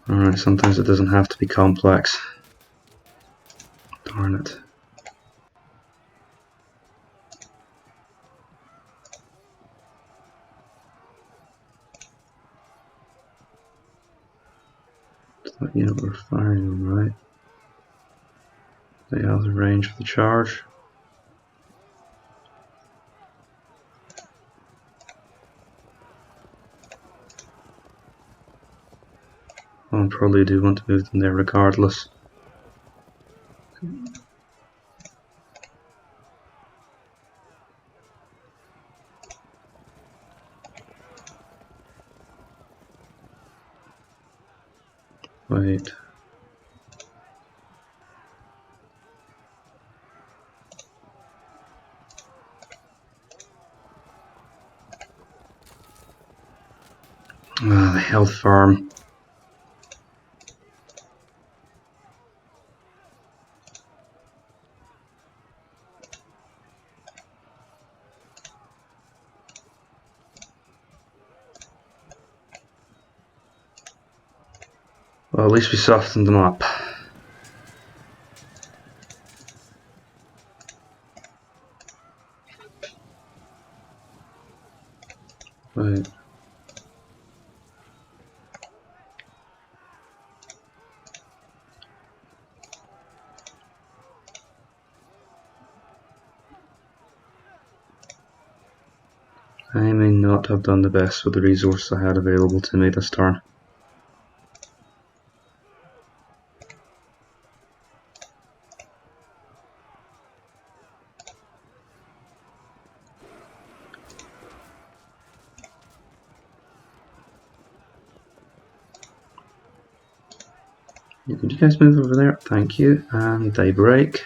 A: Alright, sometimes it doesn't have to be complex. Darn it. Just let you know we're firing them, right? They have the range for the charge. I probably do want to move them there regardless. Wait. Ah, they held firm. Well, at least we softened them up. Right. I may not have done the best with the resources I had available to me this turn. Could you guys move over there? Thank you. And daybreak.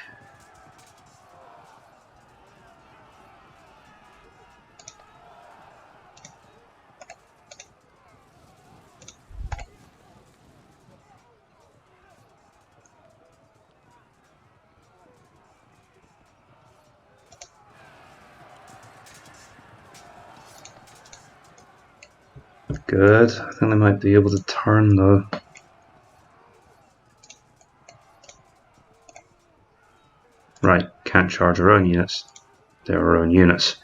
A: Good. I think they might be able to turn though. Right, can't charge our own units. They're our own units.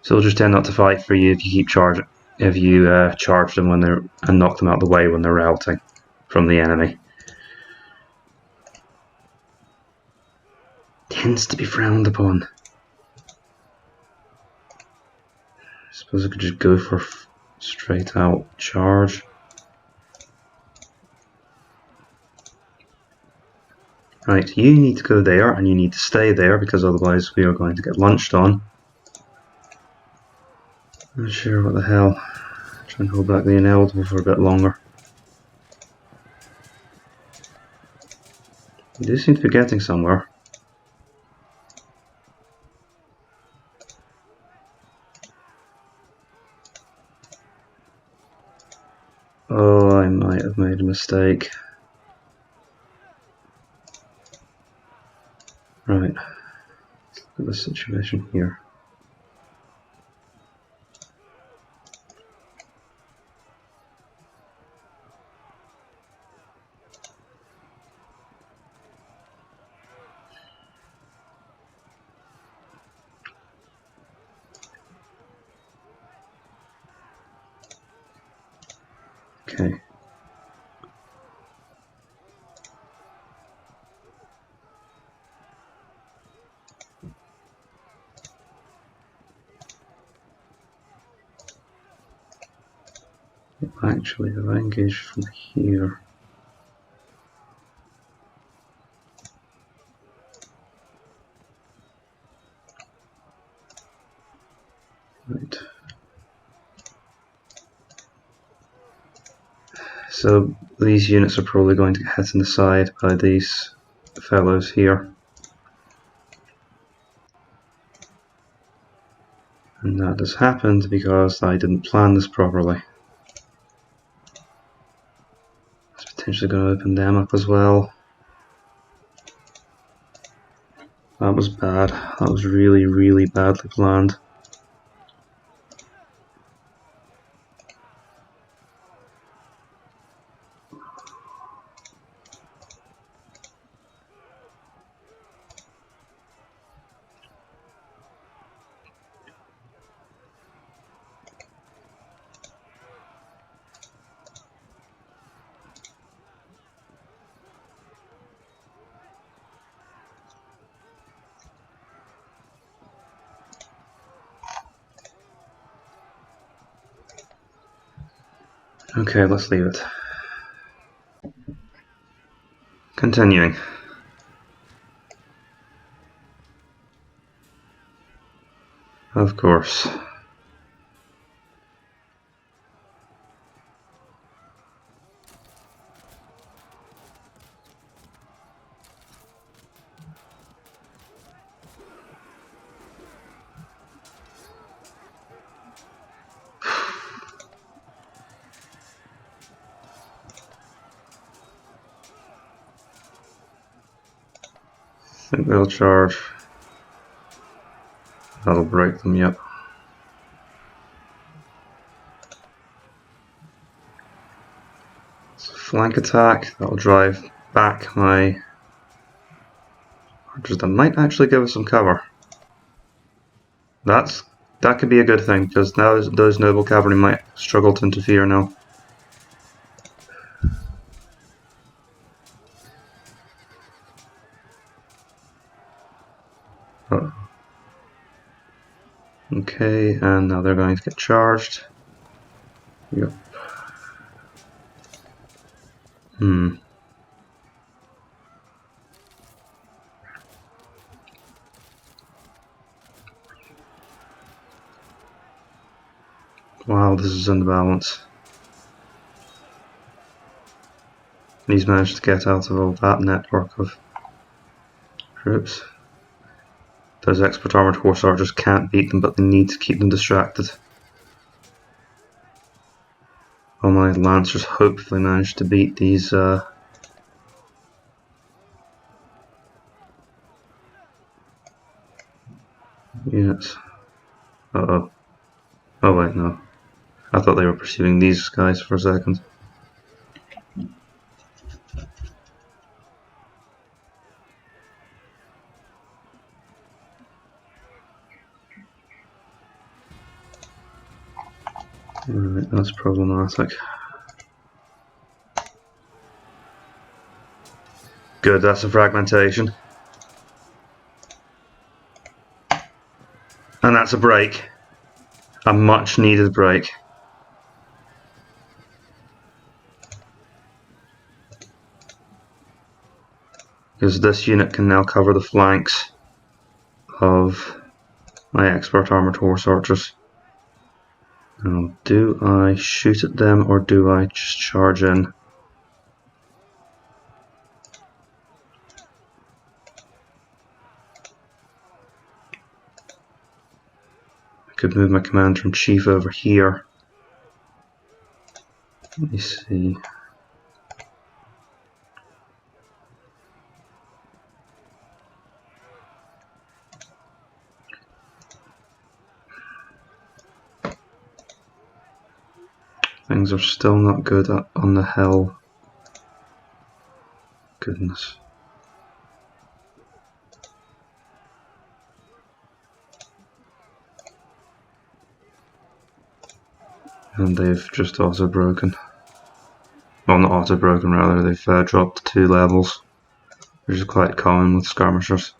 A: Soldiers tend not to fight for you if you keep charging. If you charge them when they're and knock them out of the way when they're routing from the enemy. Tends to be frowned upon. I suppose I could just go for straight out charge. Right, you need to go there and you need to stay there because otherwise we are going to get lunched on. Not sure what the hell. Try and hold back the inevitable for a bit longer. You do seem to be getting somewhere. Oh, I might have made a mistake. Right, let's look at the situation here. Okay. Actually, if I engage from here, right. So these units are probably going to get hit in the side by these fellows here. And that has happened because I didn't plan this properly. It's potentially going to open them up as well. That was bad. That was really, really badly planned. Okay, let's leave it. Continuing. Of course. I think they'll charge. That'll break them, yep. Flank attack, that'll drive back my archers. That might actually give us some cover. That could be a good thing, because now those noble cavalry might struggle to interfere now. Uh-oh. Okay, and now they're going to get charged. Yep. Wow, this is in the balance. He's managed to get out of all that network of troops. Those expert armored horse archers can't beat them, but they need to keep them distracted. All my lancers hopefully manage to beat these units. Uh-oh. Oh wait, no. I thought they were pursuing these guys for a second. Right, that's problematic. Good, that's a fragmentation. And that's a break. A much needed break. Because this unit can now cover the flanks of my expert armored horse archers. Now, do I shoot at them or do I just charge in? I could move my commander-in-chief over here. Let me see. Things are still not good on the hill. Goodness. And they've just auto-broken. Well, not auto-broken, rather, they've dropped 2 levels, which is quite common with skirmishers.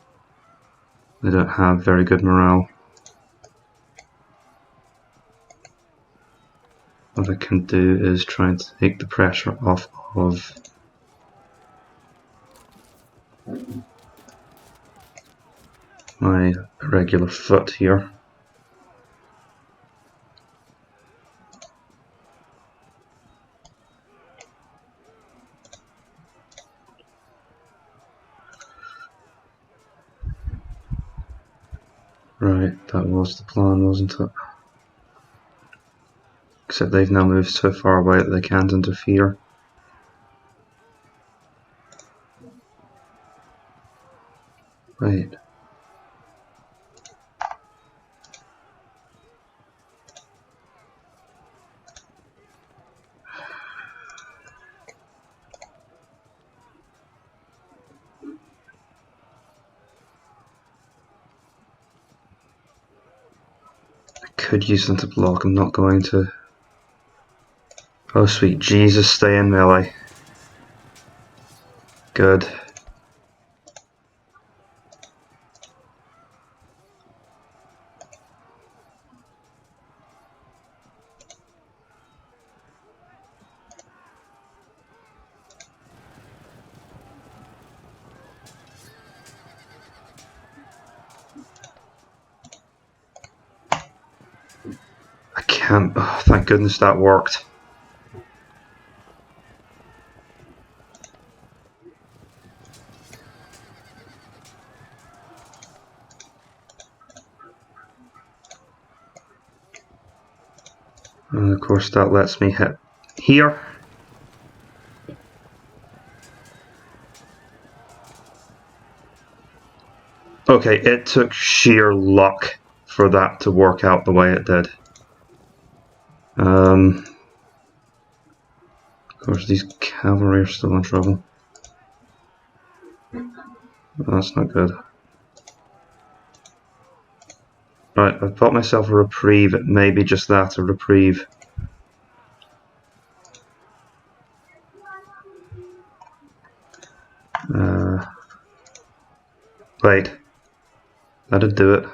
A: They don't have very good morale. What I can do is try and take the pressure off of my irregular foot here. Right, that was the plan, wasn't it? Except they've now moved so far away that they can't interfere. Wait. I could use them to block, I'm not going to. Oh sweet Jesus, stay in melee. Good. I can't. Oh, thank goodness that worked. And of course that lets me hit here. Okay, it took sheer luck for that to work out the way it did. Of course, these cavalry are still in trouble. That's not good. Right, I've bought myself a reprieve. It may be just that, a reprieve. Wait. That'd do it.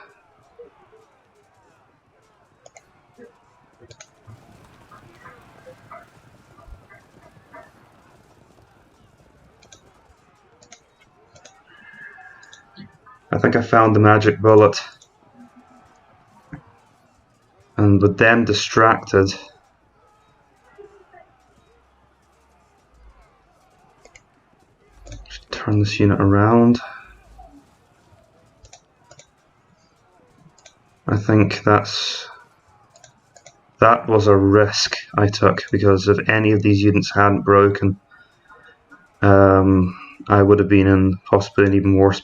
A: I think I found the magic bullet. And with them distracted, just turn this unit around. I think that was a risk I took, because if any of these units hadn't broken, I would have been in possibly an even worse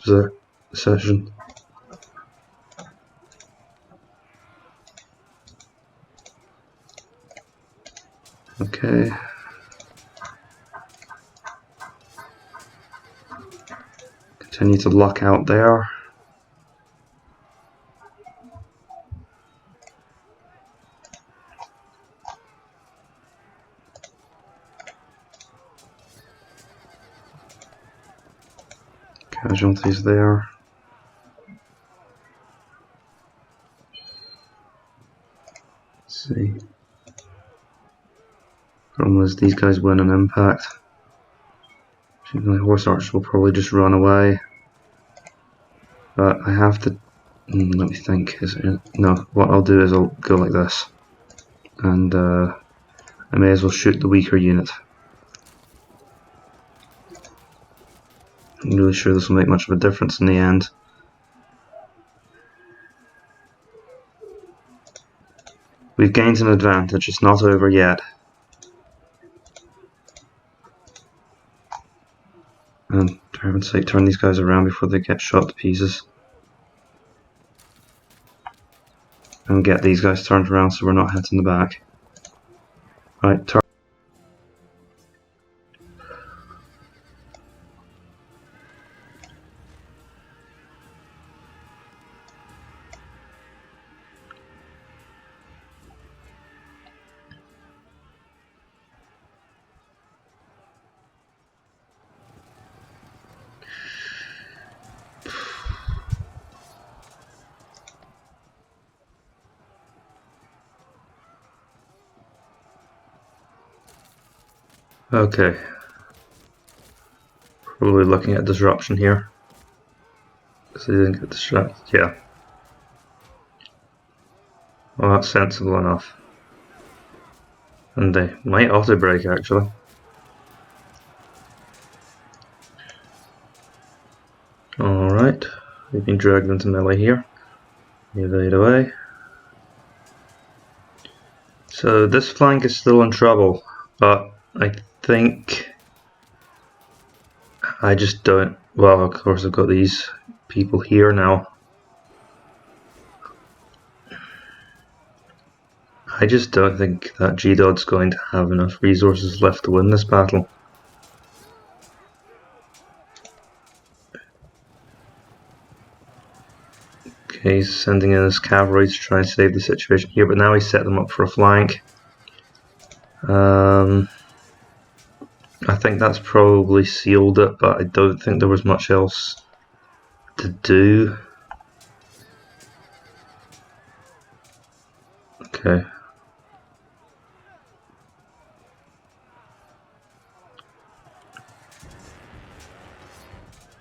A: position. Okay. Continue to luck out there. Casualties there. Let's see. Problem is, these guys win an impact. My horse archers will probably just run away. But I have to. Let me think. No, what I'll do is I'll go like this. And I may as well shoot the weaker unit. I'm really sure this will make much of a difference in the end. We've gained an advantage, it's not over yet. And for heaven's sake, turn these guys around before they get shot to pieces. And get these guys turned around so we're not hit in the back. Right, turn. Okay. Probably looking at disruption here. Because they didn't get distracted. Yeah. Well, that's sensible enough. And they might auto brake actually. Alright. We've been dragged into melee here. Evade away. So this flank is still in trouble, but I think I just don't. Well, of course, I've got these people here now. I just don't think that GDod's going to have enough resources left to win this battle. Okay, he's sending in his cavalry to try and save the situation here, but now he's set them up for a flank. I think that's probably sealed it, but I don't think there was much else to do. Okay.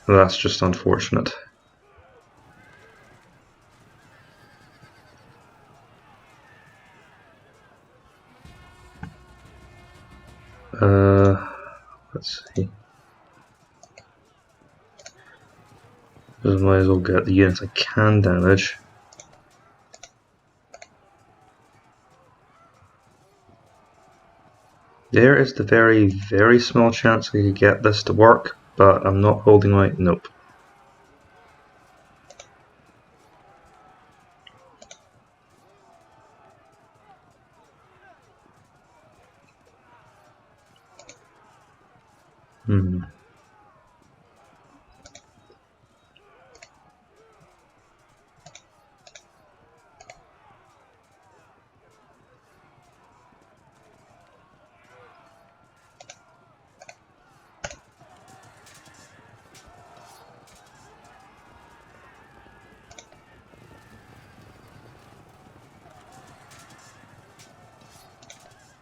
A: Well, that's just unfortunate. Let's see. Just might as well get the units I can damage. There is the very, very small chance I could get this to work, but I'm not holding out. Nope. Hmm.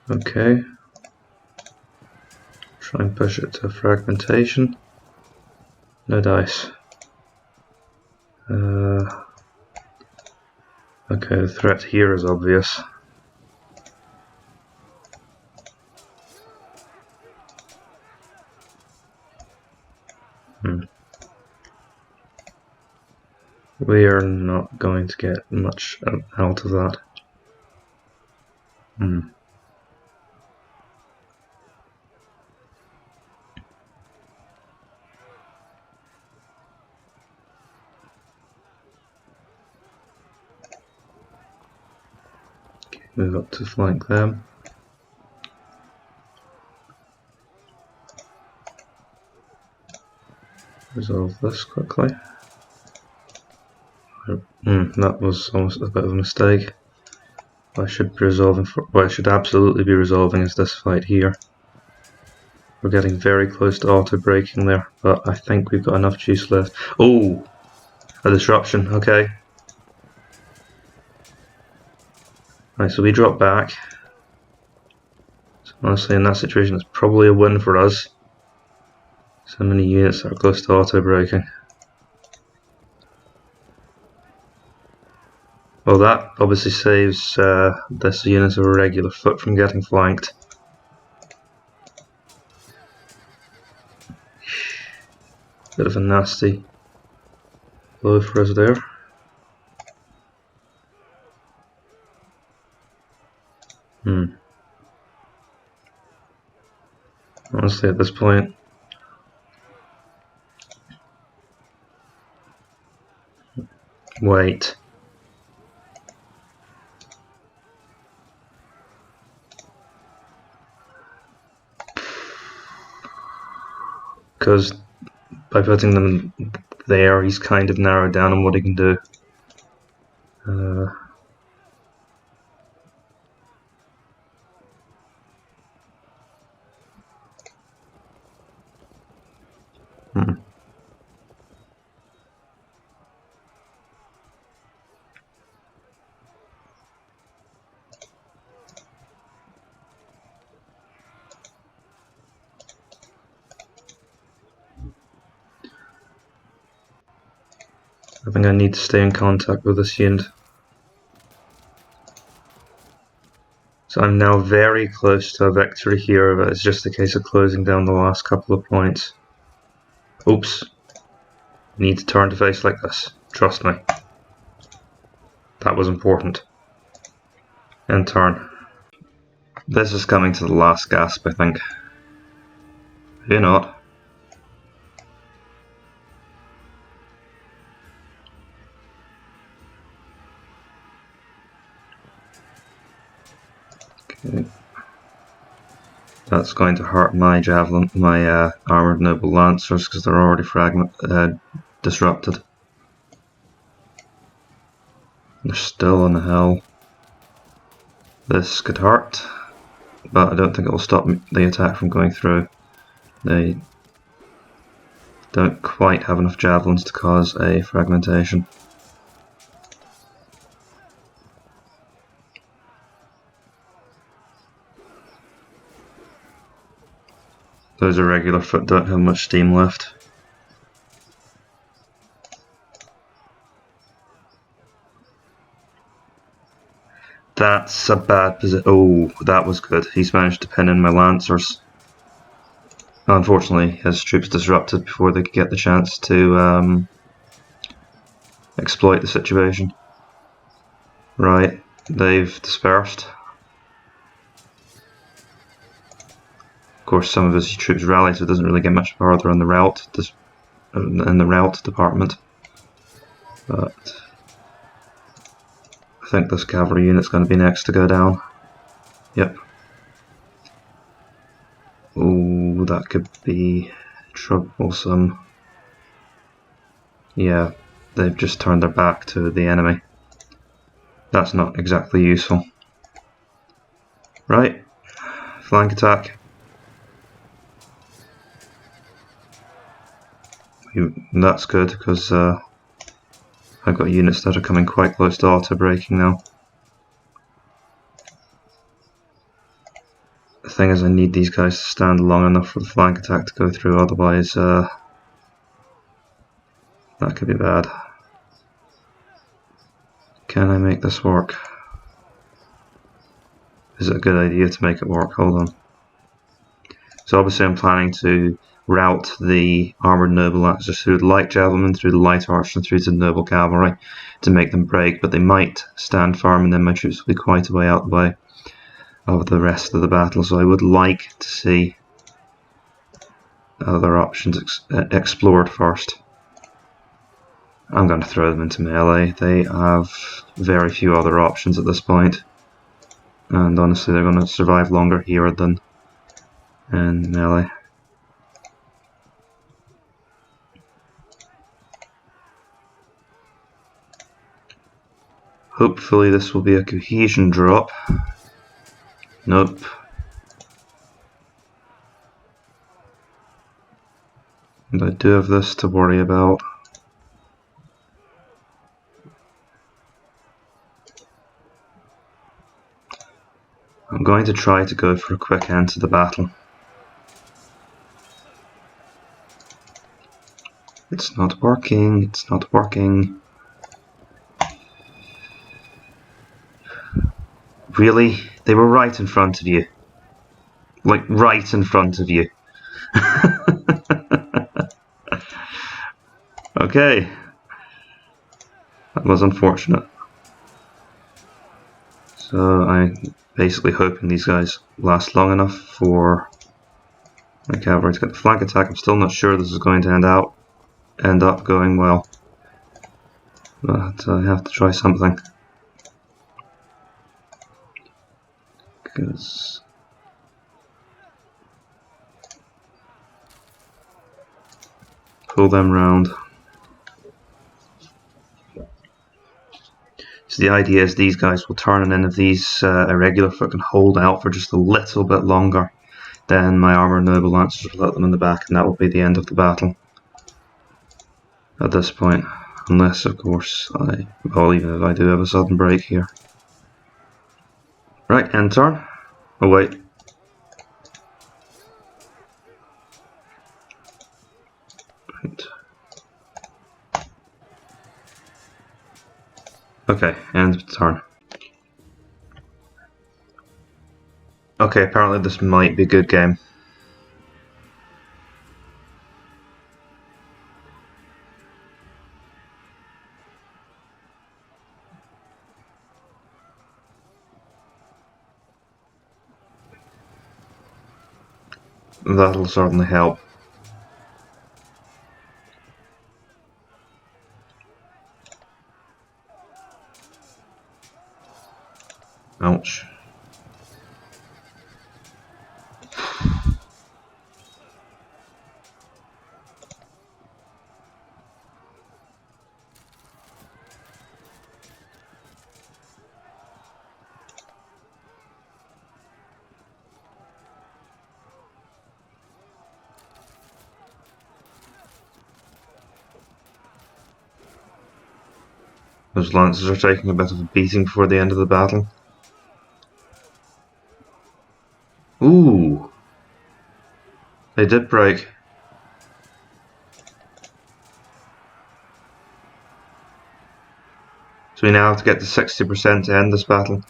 A: Okay. Try and push it to fragmentation. No dice. Okay, the threat here is obvious. We are not going to get much out of that. Move up to flank them. Resolve this quickly. That was almost a bit of a mistake. What I should be resolving what I should absolutely be resolving is this fight here. We're getting very close to auto breaking there, but I think we've got enough juice left. Oh, a disruption. Okay. Right, so we drop back. So honestly, in that situation, it's probably a win for us. So many units that are close to auto breaking. Well, that obviously saves this unit of a regular foot from getting flanked. Bit of a nasty blow for us there. Honestly, at this point, wait. Because by putting them there, he's kind of narrowed down on what he can do. I think I need to stay in contact with this unit. So I'm now very close to a victory here, but it's just a case of closing down the last couple of points. Oops. Need to turn to face like this. Trust me. That was important. And turn. This is coming to the last gasp, I think. Maybe not. Okay. That's going to hurt my javelin, my armored noble lancers, because they're already disrupted. They're still on the hill. This could hurt, but I don't think it will stop the attack from going through. They don't quite have enough javelins to cause a fragmentation. Those irregular foot don't have much steam left. That's a bad position. Oh, that was good. He's managed to pin in my lancers. Unfortunately, his troops disrupted before they could get the chance to exploit the situation. Right, they've dispersed. Of course, some of his troops rallied, so it doesn't really get much farther in the route, in the route department. But I think this cavalry unit's going to be next to go down. Yep. Ooh. Ooh, that could be troublesome. Yeah, they've just turned their back to the enemy. That's not exactly useful. Right, flank attack. That's good because I've got units that are coming quite close to auto breaking now. The thing is, I need these guys to stand long enough for the flank attack to go through, otherwise that could be bad. Can I make this work? Is it a good idea to make it work? Hold on. So obviously I'm planning to route the armoured noble lancers through the light javelin, through the light archers, and through to the noble cavalry to make them break, but they might stand firm and then my troops will be quite a way out the way of the rest of the battle, so I would like to see other options explored first. I'm going to throw them into melee. They have very few other options at this point, and honestly they're going to survive longer here than in melee. Hopefully this will be a cohesion drop. Nope. And I do have this to worry about. I'm going to try to go for a quick end to the battle. It's not working, it's not working. Really? They were right in front of you. Like, right in front of you. Okay. That was unfortunate. So I'm basically hoping these guys last long enough for my cavalry to get the flank attack. I'm still not sure this is going to end up going well. But I have to try something. Because pull them round. So the idea is these guys will turn, and then if these irregular foot can hold out for just a little bit longer, then my armoured noble lancers will let them in the back, and that will be the end of the battle at this point. Unless, of course, well, even if I do have a sudden break here. Right, end turn. Oh wait. Right. Okay, end turn. Okay, apparently this might be a good game. That'll certainly help. Ouch. Those lancers are taking a bit of a beating before the end of the battle. Ooh! They did break. So we now have to get to 60% to end this battle.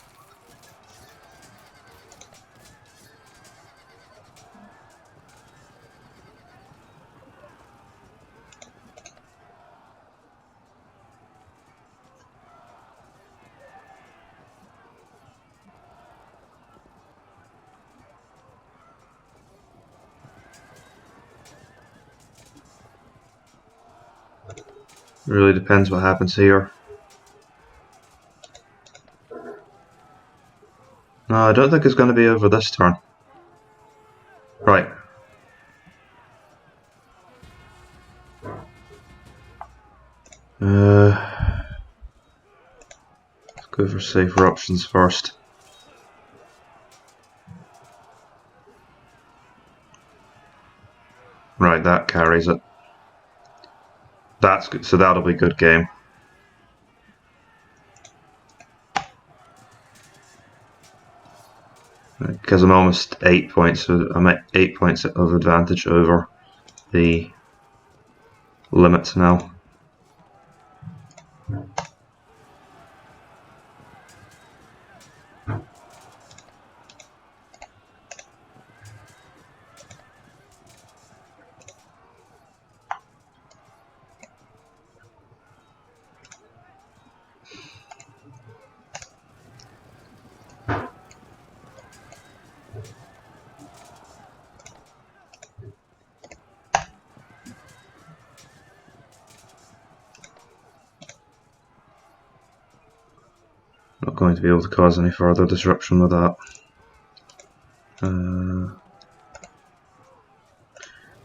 A: Really depends what happens here. No, I don't think it's going to be over this turn. Right. Go for safer options first. Right, that carries it. That's good, so that'll be a good game. Because I'm almost 8 points, so I'm at 8 points of advantage over the limits now. Not going to be able to cause any further disruption with that.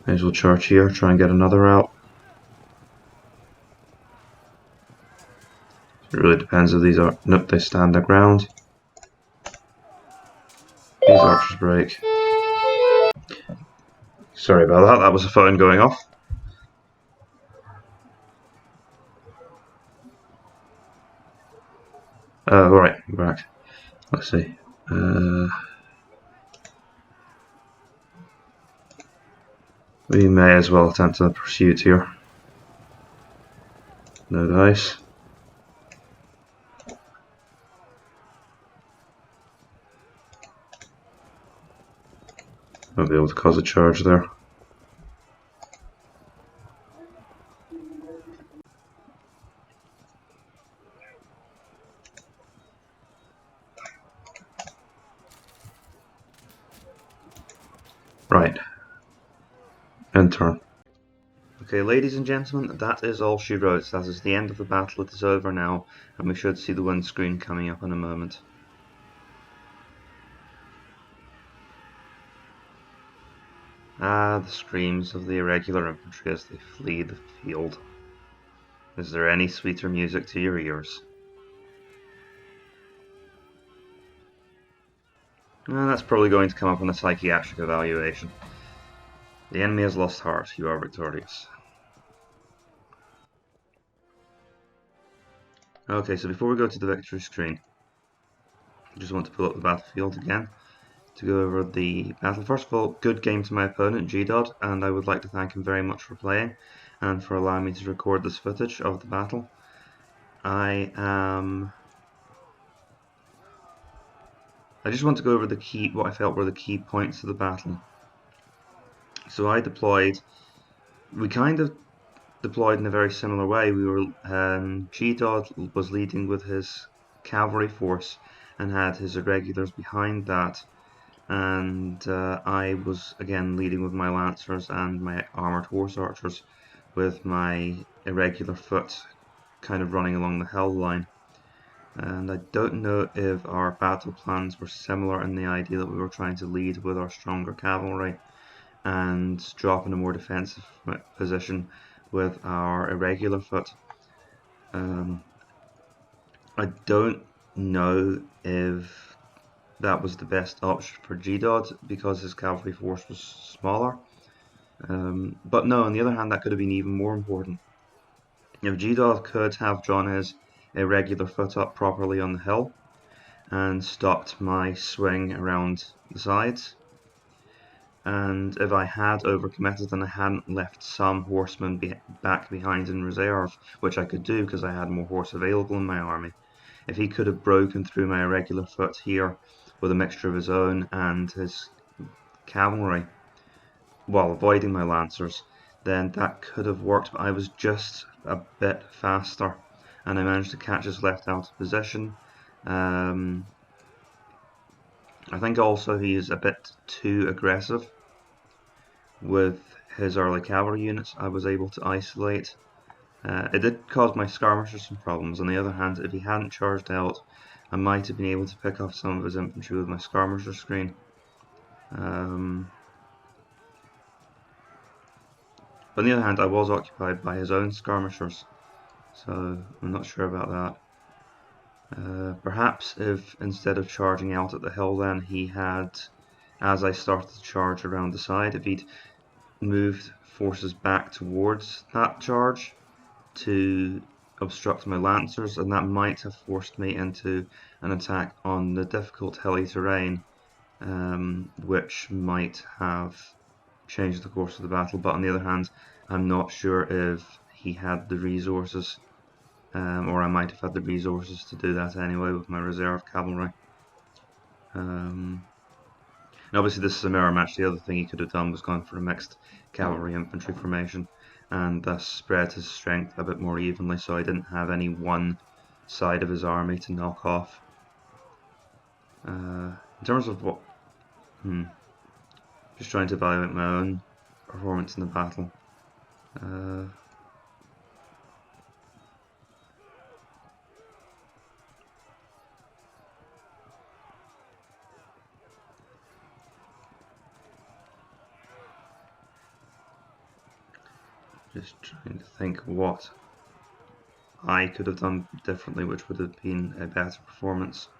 A: May as well charge here, try and get another out. It really depends if these are... Nope, they stand their ground. These archers break. Sorry about that, that was a phone going off. Alright, back. Let's see. We may as well attempt a pursuit here. No dice. Won't be able to cause a charge there. Right. End turn. Okay, ladies and gentlemen, that is all she wrote. That is the end of the battle. It is over now, and we should see the win screen coming up in a moment. Ah, the screams of the irregular infantry as they flee the field. Is there any sweeter music to your ears? That's probably going to come up in a psychiatric evaluation. The enemy has lost heart. You are victorious. Okay, so before we go to the victory screen, I just want to pull up the battlefield again to go over the battle. First of all, good game to my opponent, GDod, and I would like to thank him very much for playing and for allowing me to record this footage of the battle. I just want to go over what I felt were the key points of the battle. So we kind of deployed in a very similar way. GDod was leading with his cavalry force and had his irregulars behind that, and I was again leading with my lancers and my armoured horse archers, with my irregular foot kind of running along the hill line. And I don't know if our battle plans were similar in the idea that we were trying to lead with our stronger cavalry and drop in a more defensive position with our irregular foot. I don't know if that was the best option for GDod because his cavalry force was smaller. But no, on the other hand, that could have been even more important. If GDod could have drawn his irregular foot up properly on the hill and stopped my swing around the sides, and if I had overcommitted and I hadn't left some horsemen back behind in reserve, which I could do because I had more horse available in my army, if he could have broken through my irregular foot here with a mixture of his own and his cavalry while avoiding my lancers, then that could have worked, but I was just a bit faster and I managed to catch his left out of position. I think also he is a bit too aggressive with his early cavalry units. I was able to isolate. It did cause my skirmishers some problems. On the other hand, if he hadn't charged out, I might have been able to pick off some of his infantry with my skirmisher screen. On the other hand, I was occupied by his own skirmishers, so I'm not sure about that. Perhaps if instead of charging out at the hill then he had, as I started to charge around the side, if he'd moved forces back towards that charge to obstruct my lancers, and that might have forced me into an attack on the difficult hilly terrain, which might have changed the course of the battle. But on the other hand, I'm not sure if he had the resources, or I might have had the resources to do that anyway with my reserve cavalry. And obviously this is a mirror match. The other thing he could have done was gone for a mixed cavalry infantry formation and thus spread his strength a bit more evenly, so I didn't have any one side of his army to knock off. In terms of what... just trying to evaluate my own performance in the battle. Just trying to think what I could have done differently, which would have been a better performance.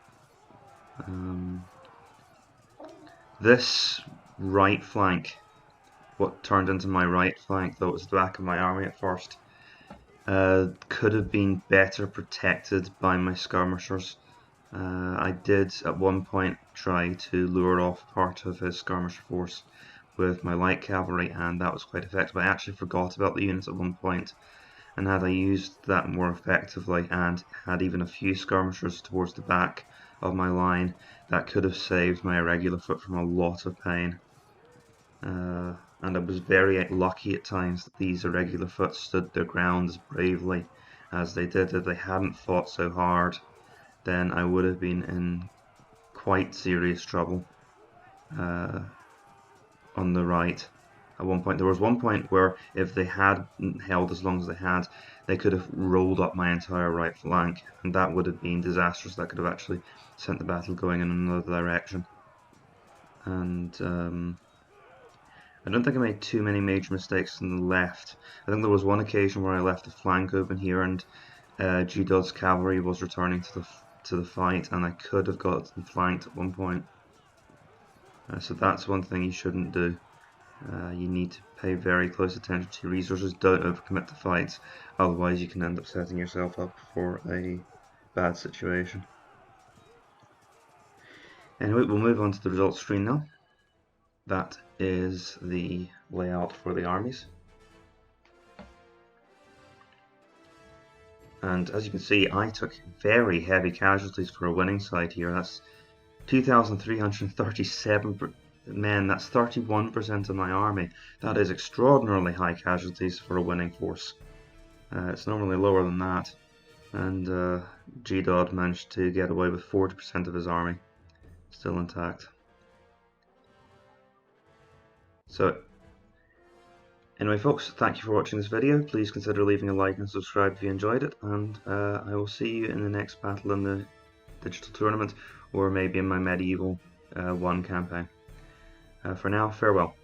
A: This right flank, what turned into my right flank, though it was the back of my army at first, could have been better protected by my skirmishers. I did at one point try to lure off part of his skirmisher force with my light cavalry, and that was quite effective. I actually forgot about the units at one point, and had I used that more effectively and had even a few skirmishers towards the back of my line, that could have saved my irregular foot from a lot of pain. And I was very lucky at times that these irregular foot stood their ground as bravely as they did. If they hadn't fought so hard, then I would have been in quite serious trouble on the right. At one point, there was one point where if they hadn't held as long as they had, they could have rolled up my entire right flank, and that would have been disastrous. That could have actually sent the battle going in another direction. And I don't think I made too many major mistakes on the left. I think there was one occasion where I left the flank open here, and GDod's cavalry was returning to the fight, and I could have got them flanked at one point. So that's one thing you shouldn't do. You need to pay very close attention to your resources. Don't overcommit the fights, otherwise you can end up setting yourself up for a bad situation. Anyway, we'll move on to the results screen now. That is the layout for the armies. And as you can see, I took very heavy casualties for a winning side here. That's 2,337 men, that's 31% of my army. That is extraordinarily high casualties for a winning force. It's normally lower than that. And GDod managed to get away with 40% of his army still intact. So, anyway folks, thank you for watching this video. Please consider leaving a like and subscribe if you enjoyed it, and I will see you in the next battle in the digital tournament, or maybe in my Medieval 1 campaign. For now, farewell.